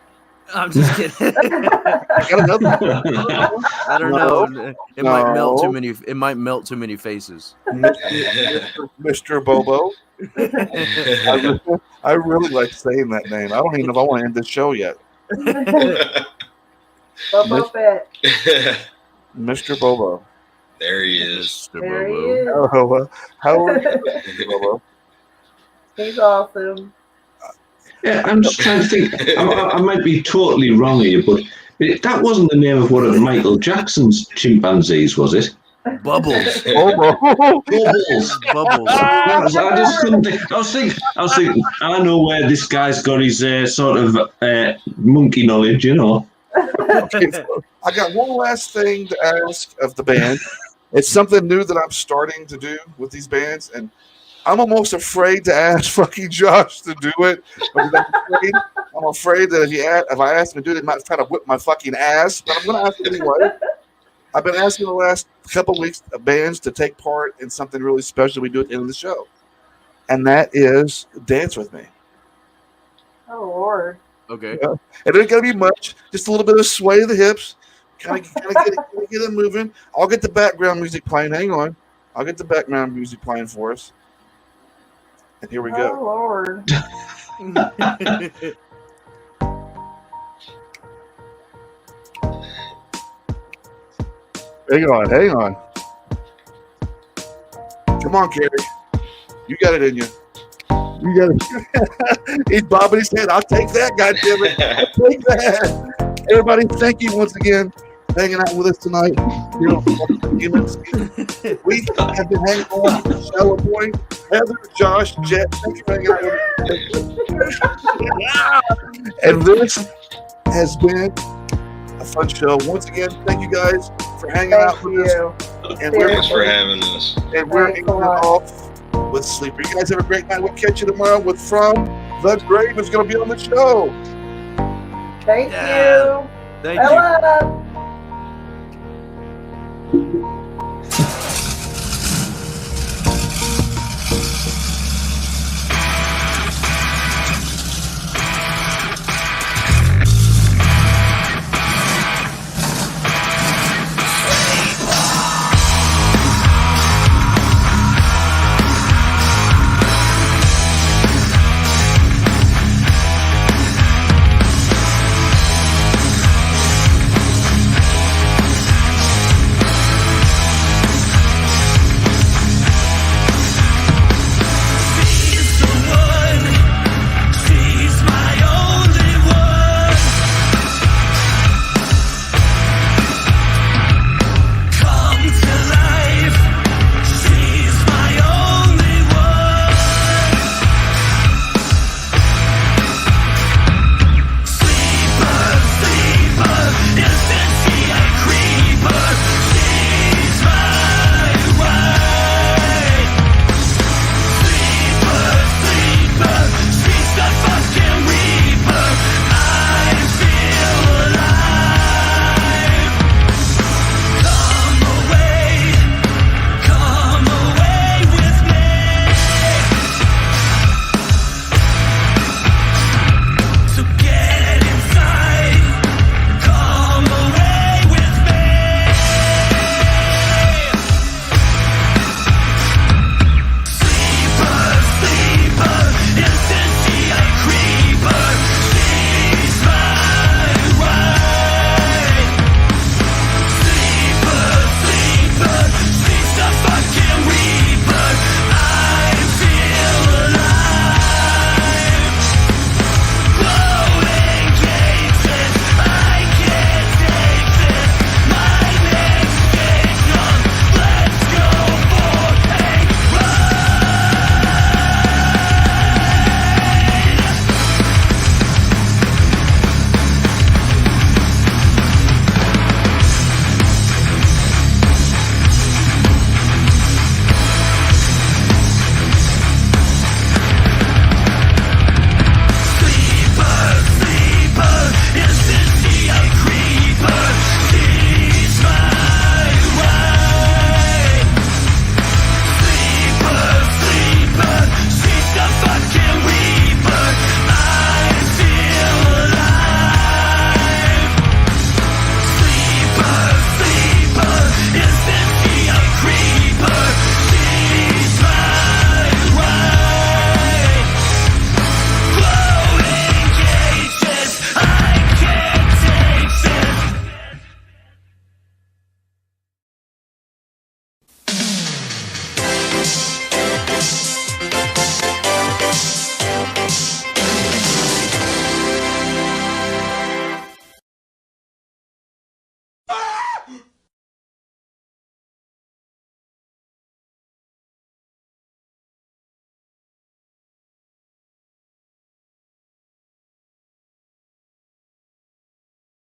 D: I'm just kidding.
A: I got another one.
D: I don't know. It might melt too many. It might melt too many faces.
A: Mr. Bobo. I really like saying that name. I don't even know if I want to end this show yet.
C: Bobo Fett.
A: Mr. Bobo.
E: There he is.
D: Mr.
C: There he
D: Bobo.
C: is.
A: Oh, how are you, Mr. Bobo?
C: He's awesome.
B: Yeah, I'm just trying to think. I might be totally wrong here, but that wasn't the name of one of Michael Jackson's chimpanzees, was it?
D: Bubbles.
A: Bobo.
B: Bubbles.
D: Bubbles.
B: I just couldn't think. I was thinking. I know where this guy's got his sort of monkey knowledge, you know.
A: Okay, so I got one last thing to ask of the band. It's something new that I'm starting to do with these bands, and I'm almost afraid to ask fucking Josh to do it. I'm afraid that if I ask him to do it, he might try to whip my fucking ass. But I'm going to ask him anyway. I've been asking the last couple of weeks bands to take part in something really special we do at the end of the show, and that is dance with me.
C: Oh Lord.
D: Okay.
A: Yeah. It ain't gonna be much, just a little bit of sway of the hips, kind of get it moving. I'll get the background music playing. Hang on, I'll get the background music playing for us. And here we go.
C: Oh Lord.
A: Hang on. Come on, Carrie. You got it in you. You got it. He's bobbing his head. I'll take that, goddammit. I'll take that. Everybody, thank you once again for hanging out with us tonight. Here on Humans. We have been hanging on with Shallowpoint. Heather, Josh, Jet, thank you for hanging out with us. And this has been a fun show. Once again, thank you guys for hanging out with us. And
E: Thanks for having us.
A: And we're ending off with Sleeper. You guys have a great night. We'll catch you tomorrow with From the Grave is going to be on the show.
C: Thank you.
D: Thank you.
C: Hello.